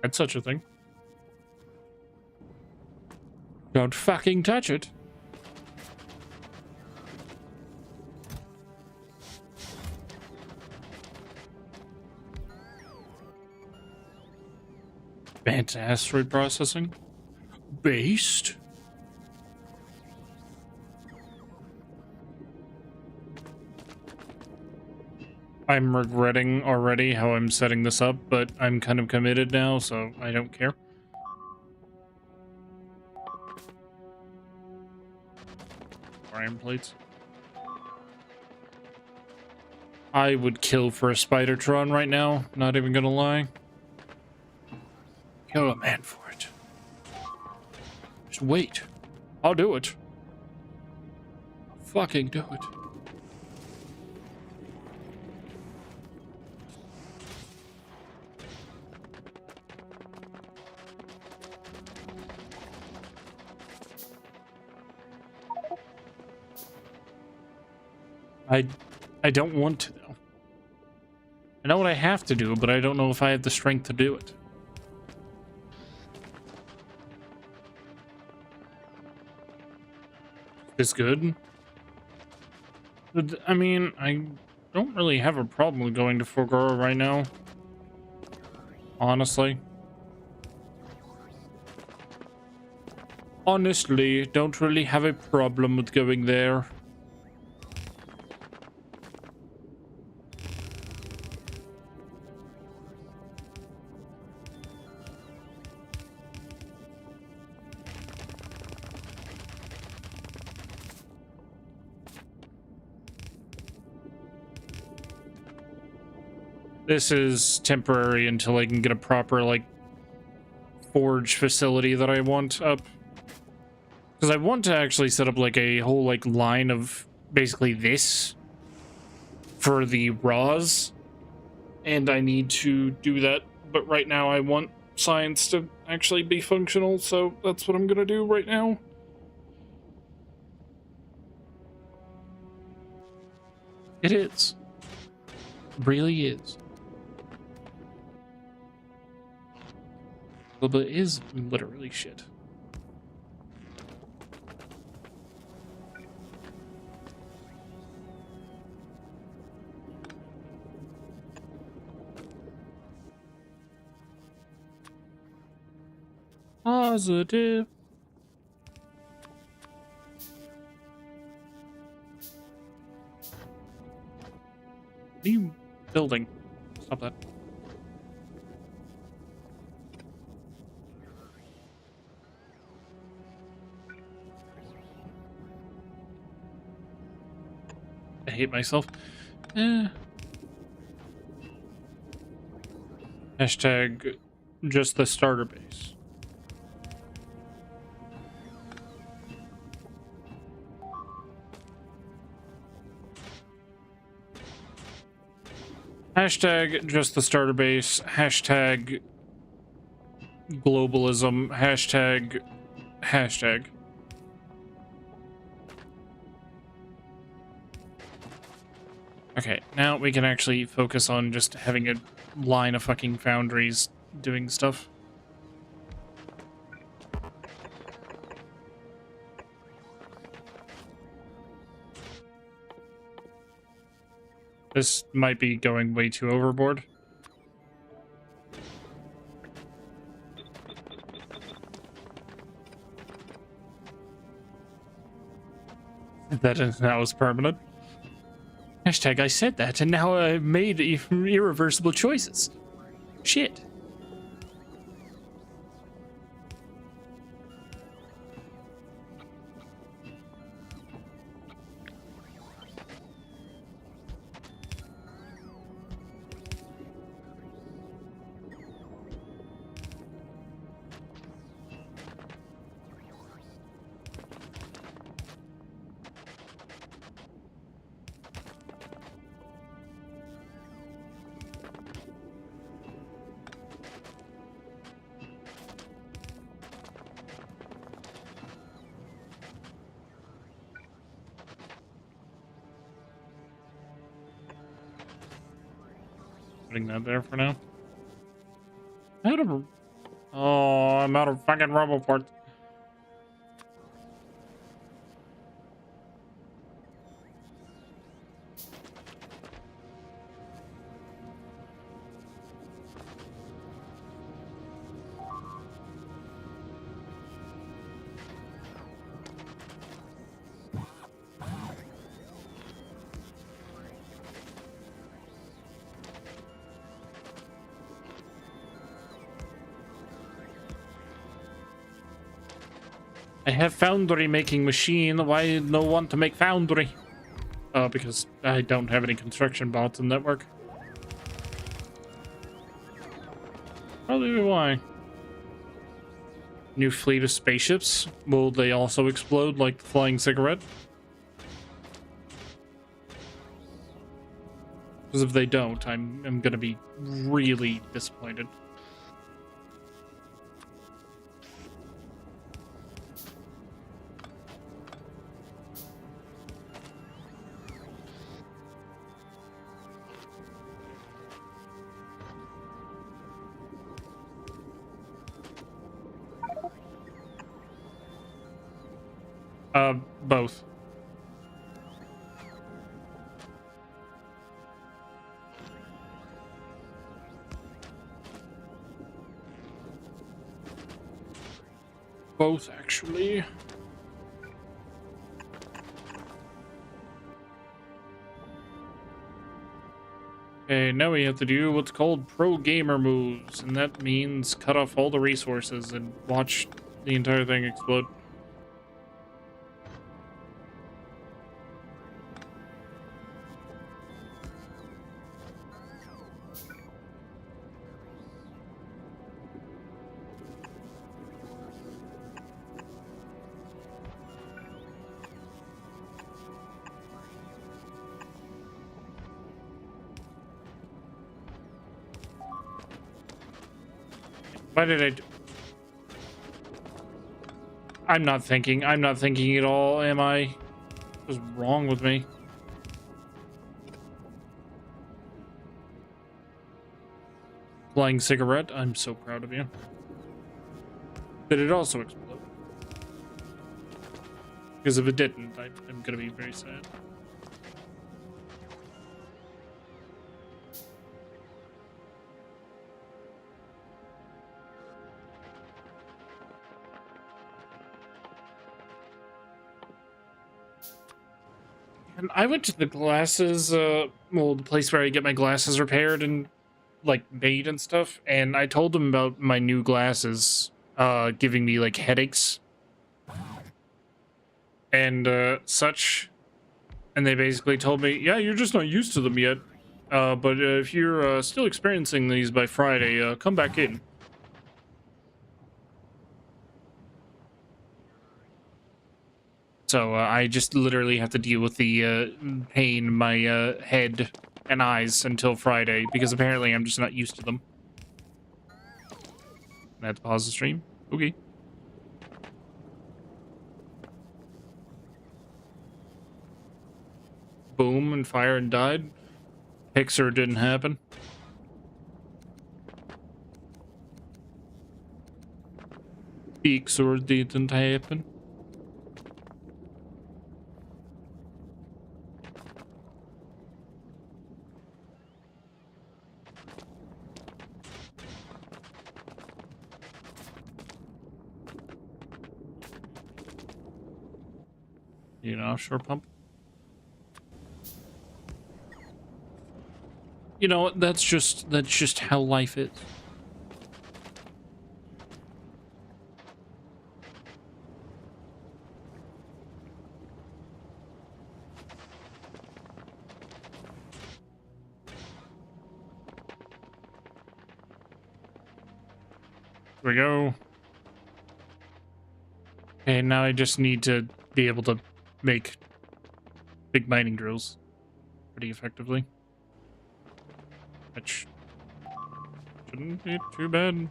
That's such a thing. Don't fucking touch it. Advanced asteroid processing? Based? I'm regretting already how I'm setting this up, but I'm kind of committed now, so I don't care. Iron plates. I would kill for a Spidertron right now, not even gonna lie. Kill a man for it. Just wait. I'll do it. I'll fucking do it. I don't want to, though. I know what I have to do, but I don't know if I have the strength to do it. Is good? I mean, I don't really have a problem with going to Factorio right now. Honestly. Honestly, don't really have a problem with going there. This is temporary until I can get a proper, like, forge facility that I want up. Because I want to actually set up, like, a whole, like, line of basically this for the raws. And I need to do that. But right now I want science to actually be functional, so that's what I'm going to do right now. It is. It really is. But it is literally shit. Positive. What are you building? Stop that. I hate myself. Hashtag just the starter base. Hashtag just the starter base. Hashtag globalism. Hashtag. Okay, now we can actually focus on just having a line of fucking foundries doing stuff. This might be going way too overboard. That was permanent. Hashtag I said that, and now I've made irreversible choices. Shit. Putting that there for now. I'm out of fucking rubble parts. I have foundry making machine. Why no one to make foundry? Because I don't have any construction bots in network. Probably why. New fleet of spaceships. Will they also explode like the flying cigarette? Because if they don't, I'm gonna be really disappointed. Both. Both, actually. Okay, now we have to do what's called pro gamer moves, and that means cut off all the resources and watch the entire thing explode. Why did I do? I'm not thinking at all, am I? What's wrong with me? Flying cigarette, I'm so proud of you. Did it also explode? Because if it didn't, I'm gonna be very sad. And I went to the glasses, well, the place where I get my glasses repaired and, like, made and stuff, and I told them about my new glasses, giving me, like, headaches. And, such. And they basically told me, yeah, you're just not used to them yet. But if you're still experiencing these by Friday, come back in. So I just literally have to deal with the pain in my head and eyes until Friday, because apparently I'm just not used to them. I had to pause the stream. Okay. Boom, and fire and died. Pixar didn't happen. Pixar didn't happen. You know, offshore pump. You know, that's just how life is. Here we go. Okay, now I just need to be able to make big mining drills pretty effectively. Which shouldn't be too bad.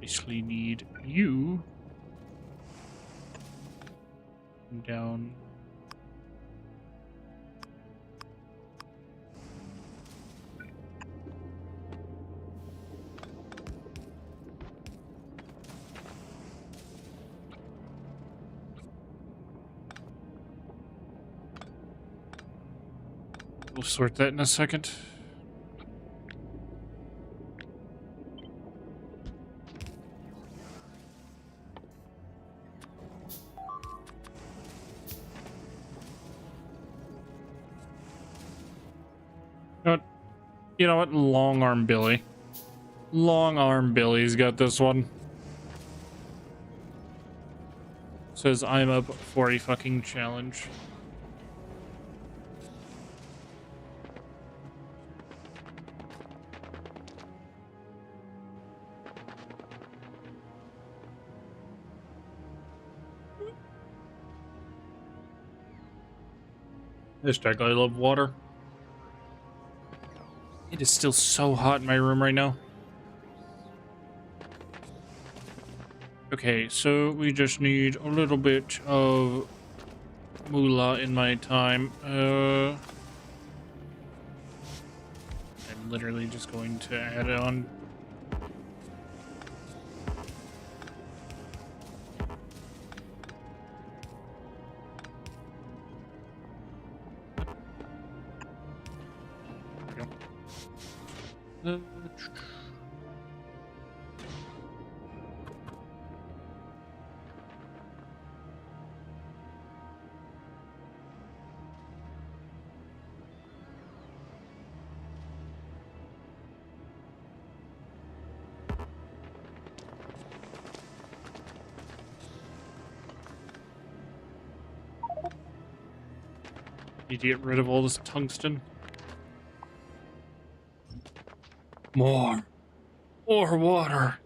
Basically need you down. We'll sort that in a second. You know what? Long arm Billy. Long arm Billy's got this one. Says I'm up for a fucking challenge. Hashtag I love water. It is still so hot in my room right now. Okay, so we just need a little bit of moolah in my time. I'm literally just going to add on. There we go. Need to get rid of all this tungsten. More water.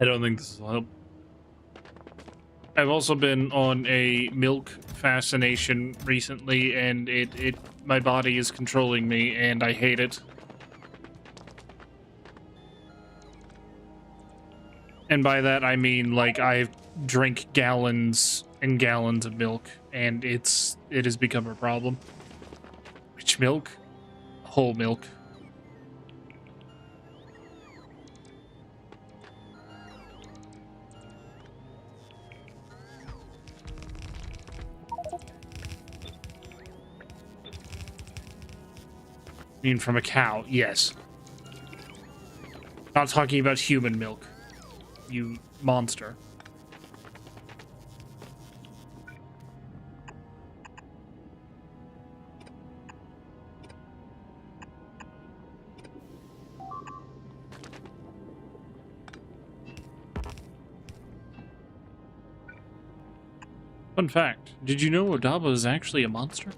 I don't think this will help. I've also been on a milk fascination recently, and my body is controlling me, and I hate it. And by that I mean, like, I drink gallons and gallons of milk, and it has become a problem. Which milk? Whole milk. I mean, from a cow, yes. Not talking about human milk, you monster. Fun fact, did you know Odaba is actually a monster?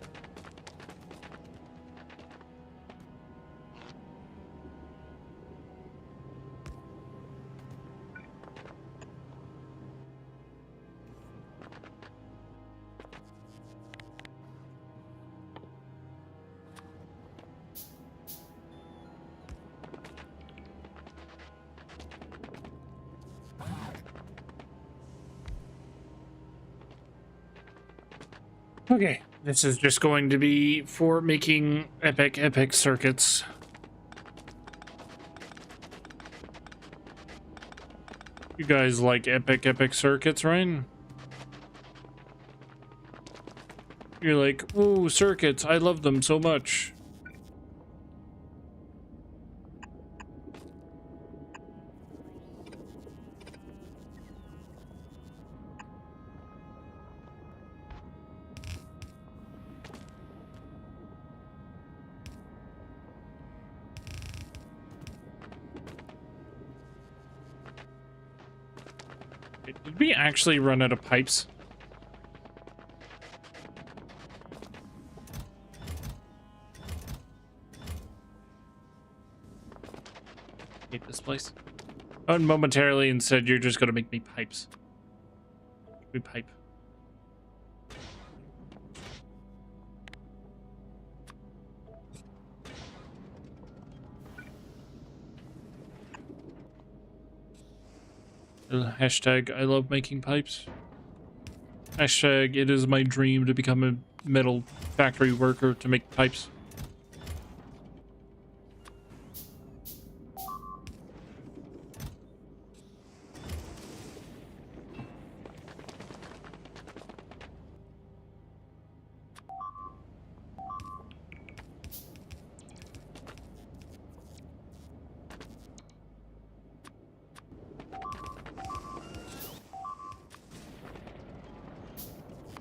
Okay, this is just going to be for making epic circuits. You guys like epic circuits, right? You're like, ooh, circuits, I love them so much. Did we actually run out of pipes? Hate this place. Oh, and momentarily instead you're just gonna make me pipes. We pipe. Hashtag I love making pipes. Hashtag it is my dream to become a metal factory worker to make pipes.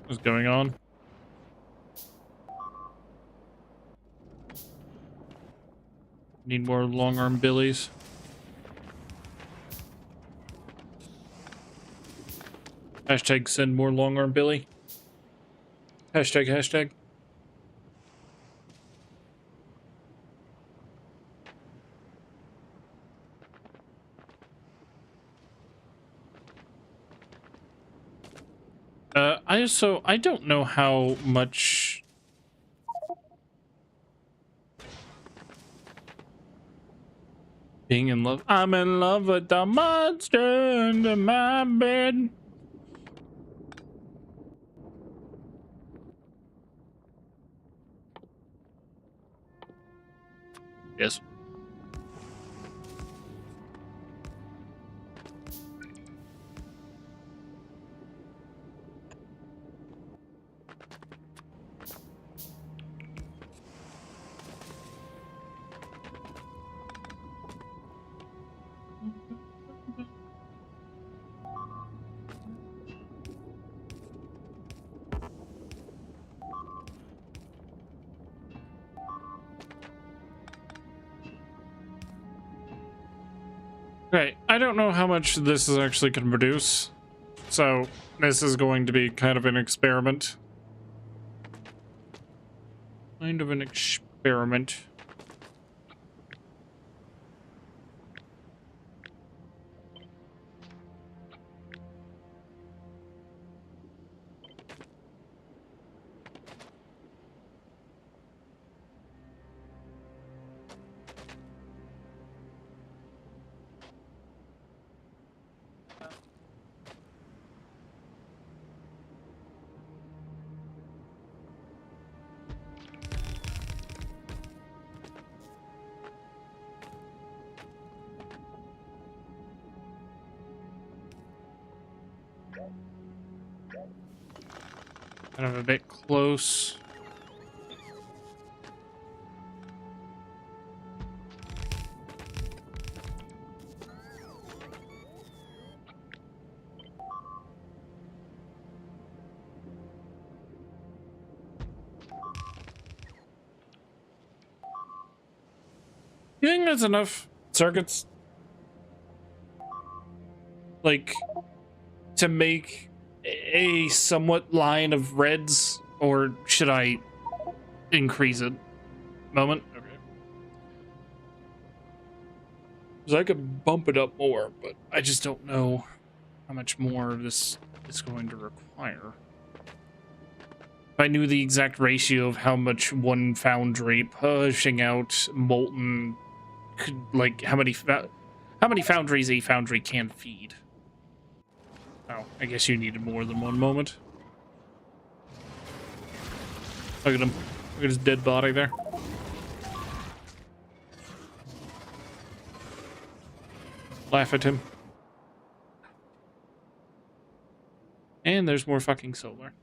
What's going on? Need more long arm billies. Hashtag send more long arm Billy. Hashtag. I don't know how much being in love. I'm in love with the monster under my bed. Yes. Okay, I don't know how much this is actually going to produce, so this is going to be kind of an experiment. Kind of an experiment. Kind of a bit close. You think that's enough circuits? Like, to make a somewhat line of reds, or should I increase it? Moment. Okay. Because I could bump it up more, but I just don't know how much more this is going to require. If I knew the exact ratio of how much one foundry pushing out molten, like how many foundries a foundry can feed. Oh, I guess you needed more than one moment. Look at him. Look at his dead body there. Laugh at him. And there's more fucking solar.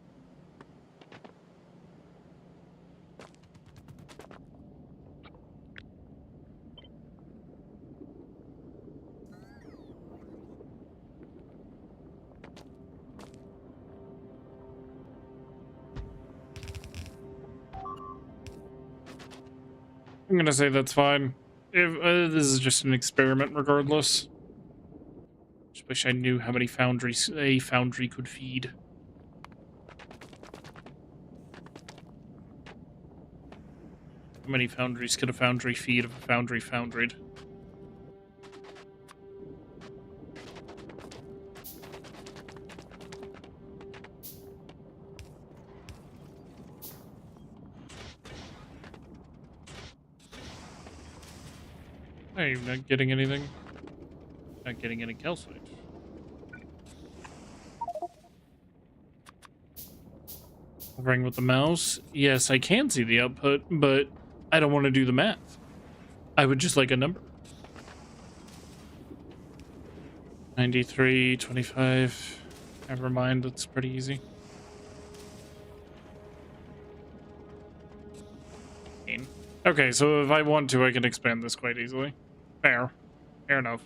I'm gonna say that's fine. If this is just an experiment regardless. Just wish I knew how many foundries a foundry could feed. How many foundries could a foundry feed if a foundry foundried? Hey, you're not getting anything? Not getting any calcite. Hovering with the mouse. Yes, I can see the output, but I don't want to do the math. I would just like a number. 93, 25. Never mind, that's pretty easy. Okay, so if I want to, I can expand this quite easily. Fair. Fair enough.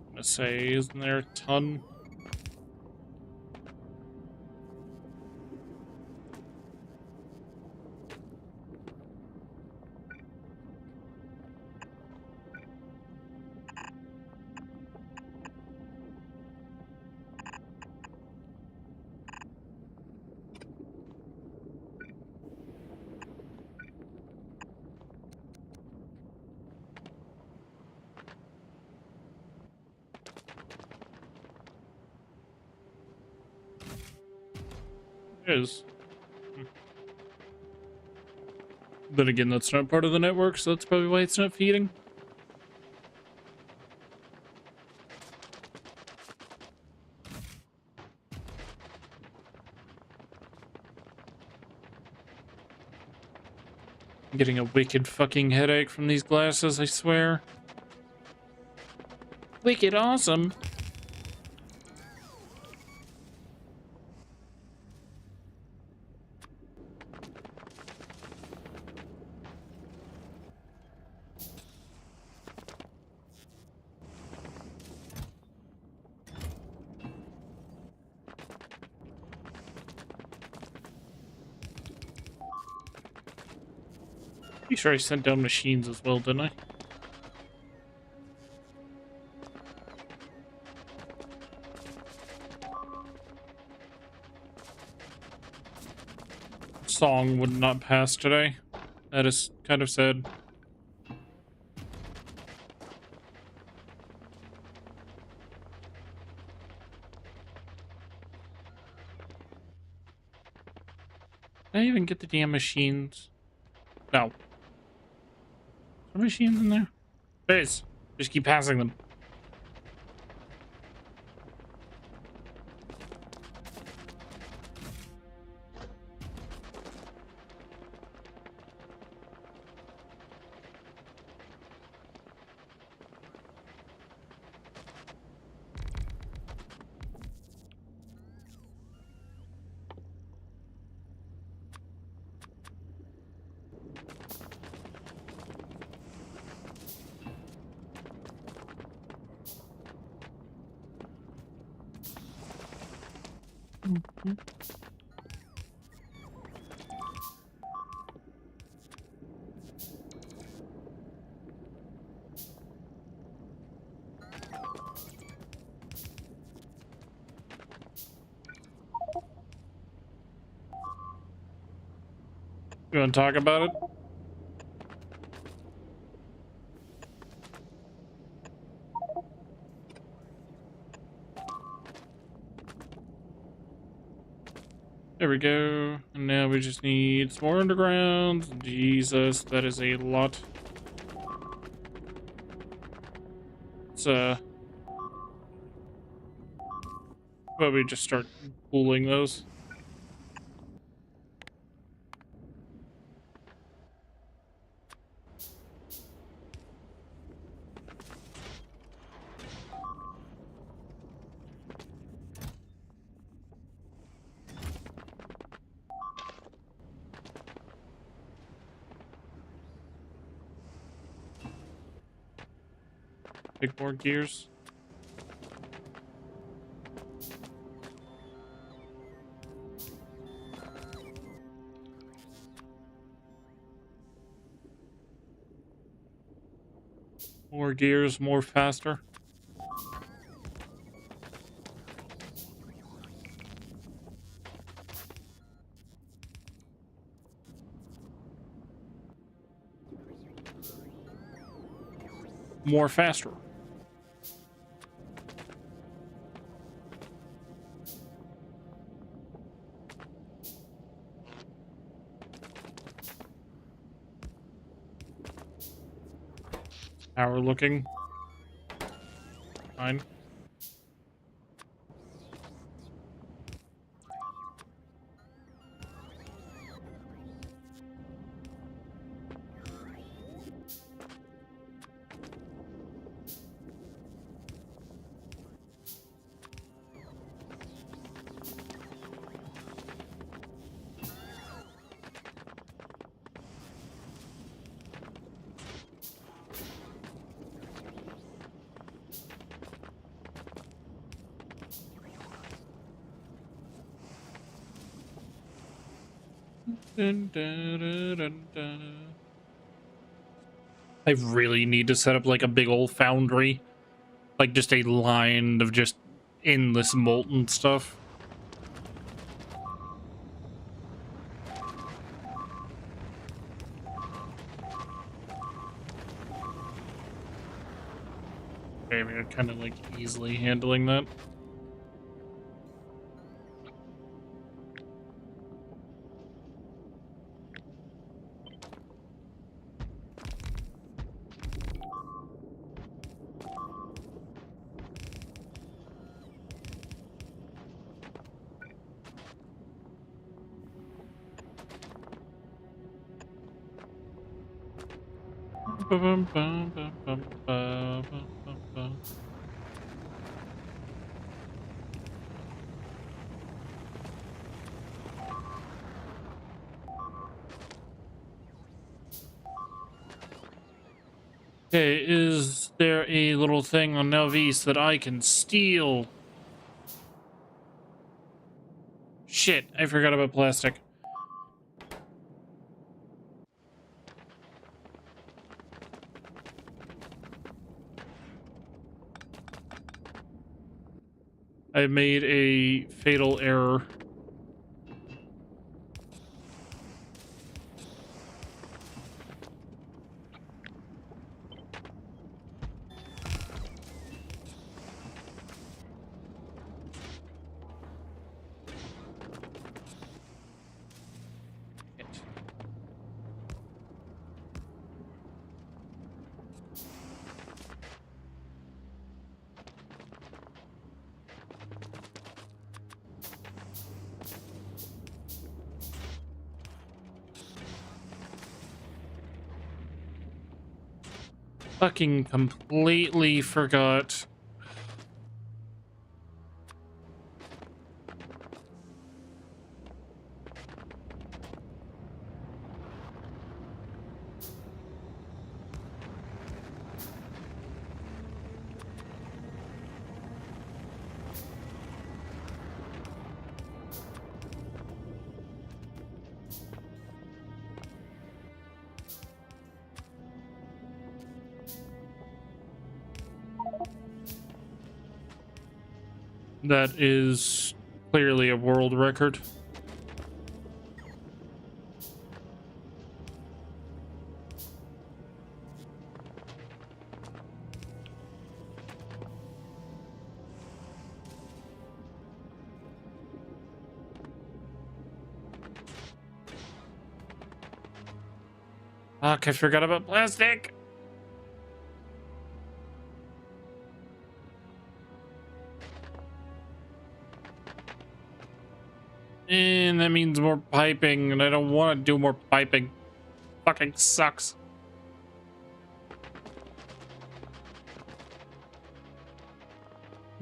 I'm gonna say, isn't there a ton? Is. Then again, that's not part of the network, so that's probably why it's not feeding. I'm getting a wicked fucking headache from these glasses, I swear. Wicked awesome. Pretty sure I sent down machines as well, didn't I? Song would not pass today. That is kind of sad. Did I even get the damn machines? No. Are machines in there? There is. Just keep passing them. You want to talk about it? There we go. And now we just need some more underground. Jesus, that is a lot. Let's but we just start pooling those. Take more gears. More gears, more faster. More faster. How we're looking. Fine. Dun, dun, dun, dun, dun. I really need to set up like a big old foundry. Like just a line of just endless molten stuff. Okay, we're kind of like easily handling that. Okay, is there a little thing on Nelvis that I can steal? Shit, I forgot about plastic. I made a fatal error. Fucking completely forgot. That is clearly a world record. Fuck, I forgot about plastic. And that means more piping, and I don't want to do more piping. Fucking sucks.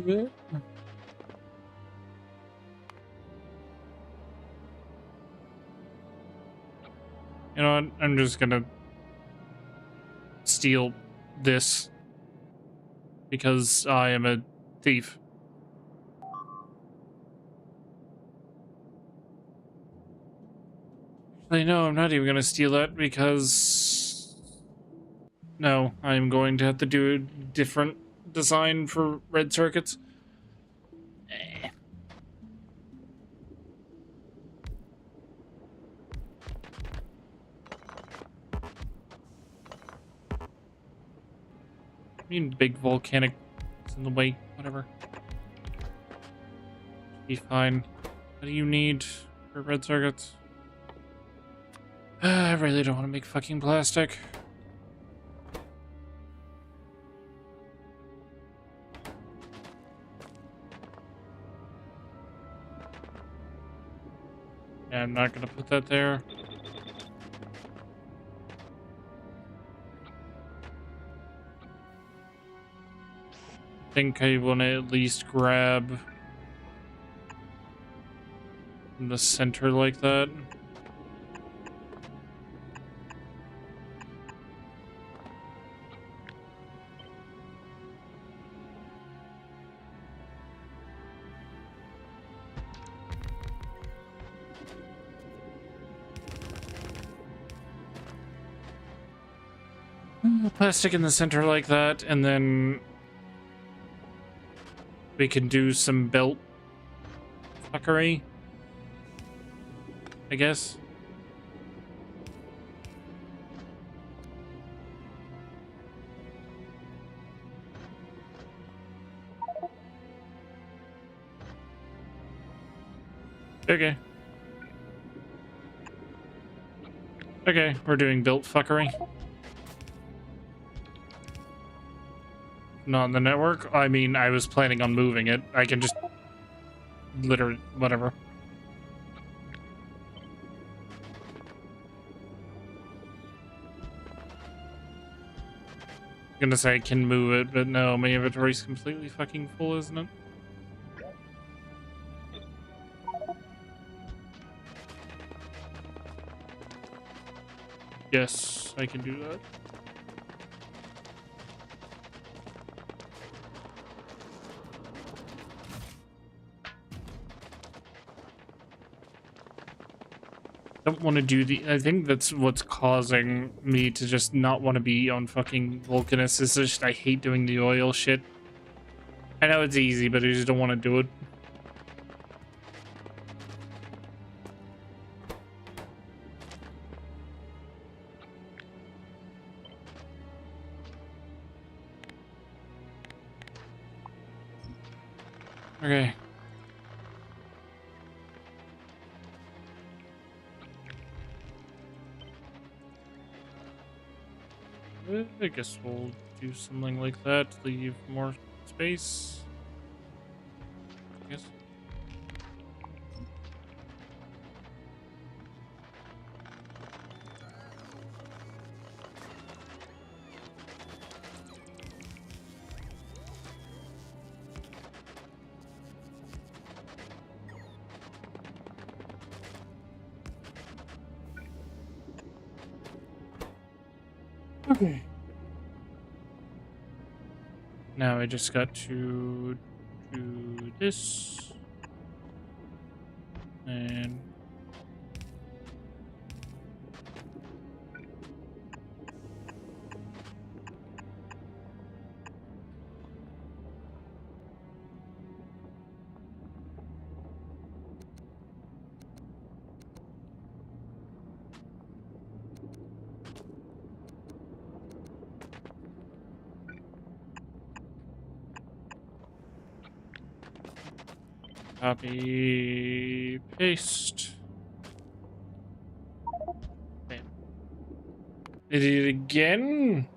Yeah. You know what? I'm just gonna steal this because I am a thief. I know I'm not even gonna steal that because no, I'm going to have to do a different design for red circuits. I mean, big volcanic is in the way. Whatever. Be fine. What do you need for red circuits? I really don't want to make fucking plastic. Yeah, I'm not gonna put that there. I think I want to at least grab in the center like that. Plastic in the center like that, and then we can do some belt fuckery, I guess. Okay. Okay, we're doing built fuckery. Not on the network. I mean, I was planning on moving it. I can just literally whatever. I'm gonna say I can move it, but no, my inventory's completely fucking full, isn't it? Yes, I can do that. Don't want to do the. I think that's what's causing me to just not want to be on fucking Vulcanus. Is just I hate doing the oil shit. I know it's easy, but I just don't want to do it. Okay. I guess we'll do something like that. Leave more space. I guess. Okay. Now I just got to do this. And copy, paste. Bam. Did it again?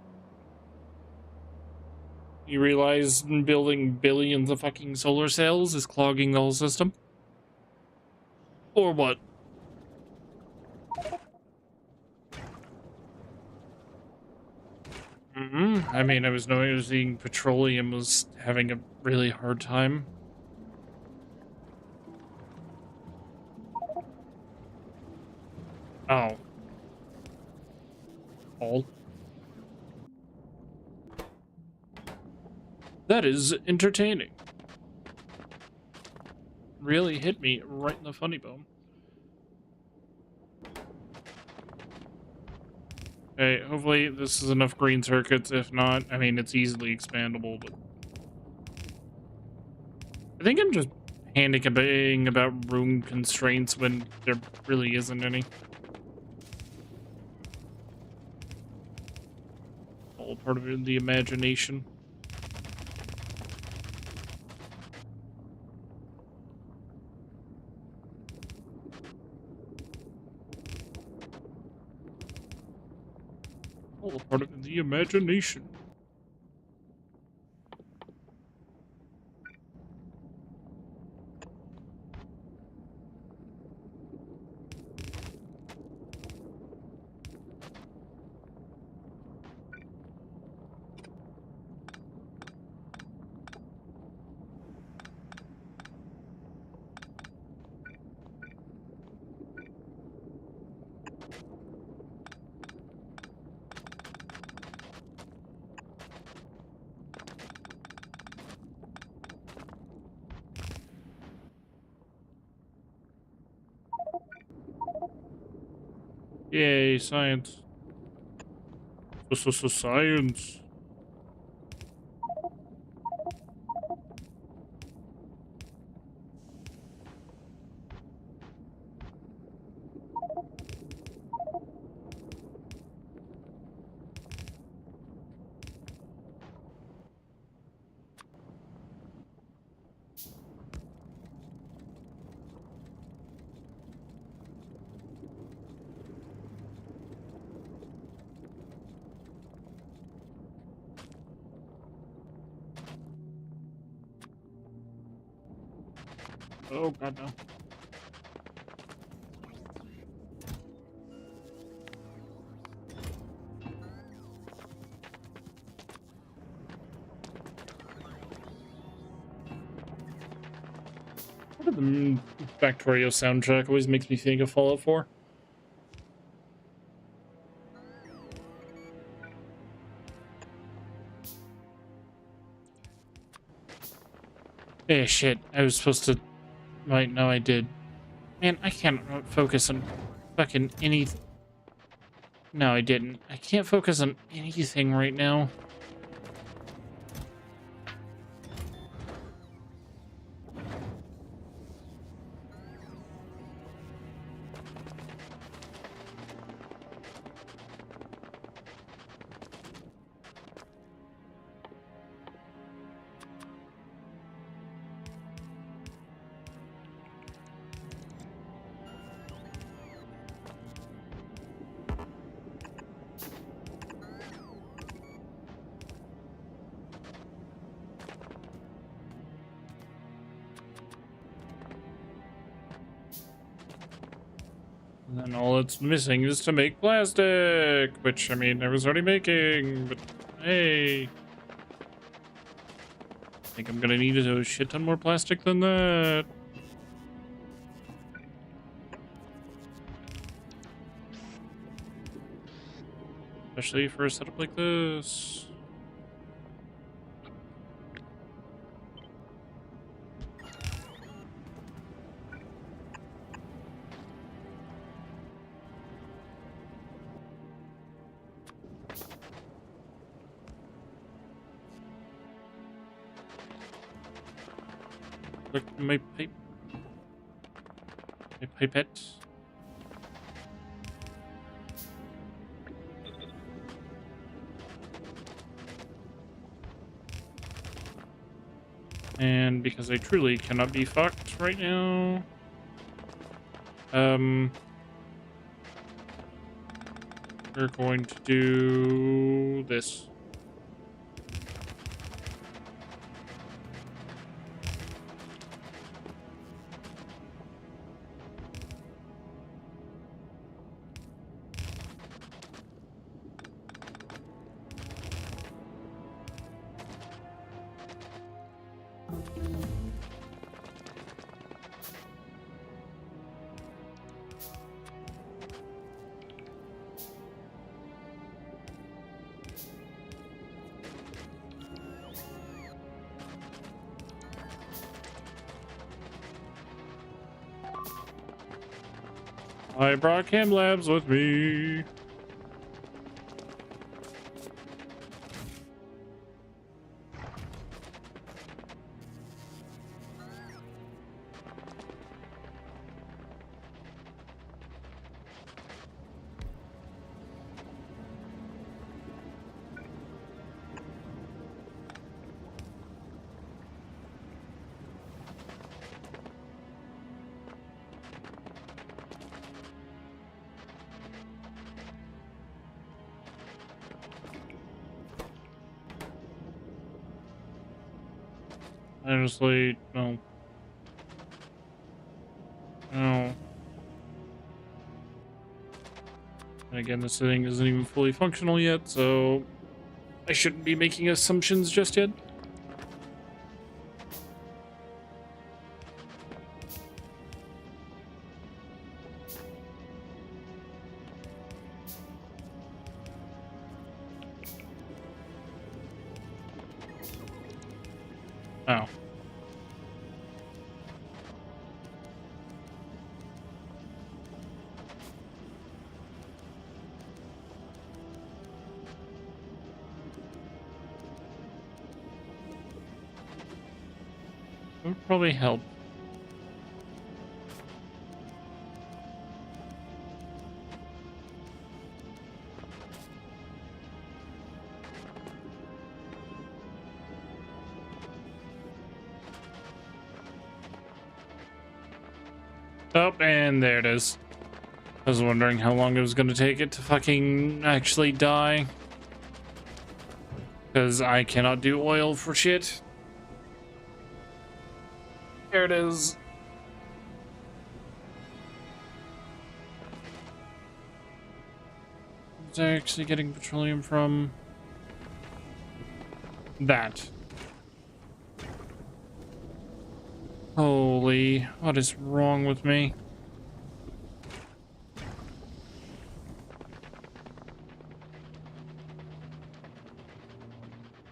You realize building billions of fucking solar cells is clogging the whole system? Or what? I mean, I was noticing petroleum was having a really hard time. Oh. All. That is entertaining. Really hit me right in the funny bone. Okay, hopefully this is enough green circuits. If not, I mean, it's easily expandable, but I think I'm just panicking about room constraints when there really isn't any. All part of the imagination. All part of the imagination. Yay, science. Science. Oh, God, no. The Factorio soundtrack always makes me think of Fallout 4. Eh, shit. I was supposed to... Right, no, I did. Man, I can't focus on fucking anything. No, I didn't. I can't focus on anything right now. And then all it's missing is to make plastic, which, I mean, I was already making, but hey. I think I'm gonna need a shit ton more plastic than that. Especially for a setup like this. Look, my pipe. My pipette. And because I truly cannot be fucked right now, we're going to do this. I brought chem labs with me. Honestly, no. No. And again, this thing isn't even fully functional yet, so I shouldn't be making assumptions just yet. Oh. That would probably help. Oh, and there it is. I was wondering how long it was going to take it to fucking actually die. Because I cannot do oil for shit. There it is. It's actually getting petroleum from that. Holy, what is wrong with me?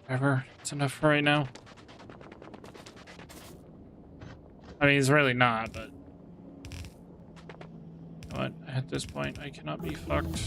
Whatever, it's enough for right now. I mean, it's really not, but... But at this point, I cannot be fucked.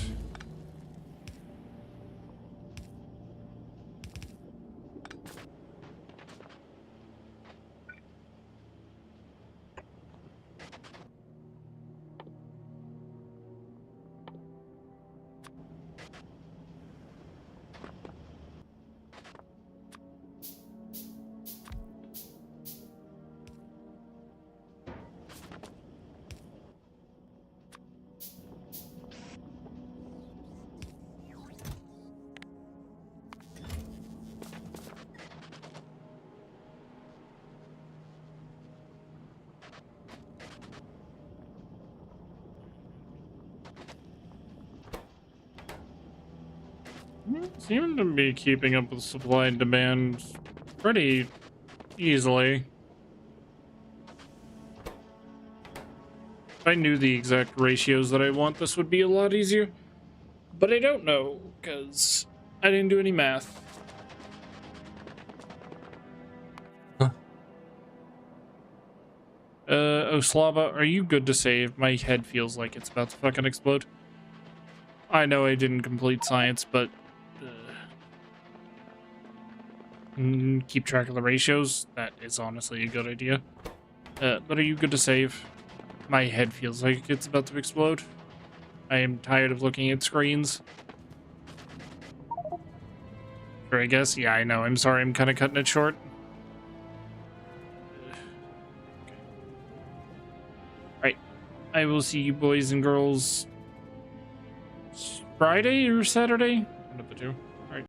Seem to be keeping up with supply and demand pretty easily. If I knew the exact ratios that I want, this would be a lot easier. But I don't know, because I didn't do any math. Huh. Oslava, are you good to save? My head feels like it's about to fucking explode. I know I didn't complete science, but... keep track of the ratios. That is honestly a good idea. But are you good to save? My head feels like it's about to explode. I am tired of looking at screens. Sure, I guess. Yeah, I know. I'm sorry. I'm kind of cutting it short. I will see you boys and girls Friday or Saturday. One of the two.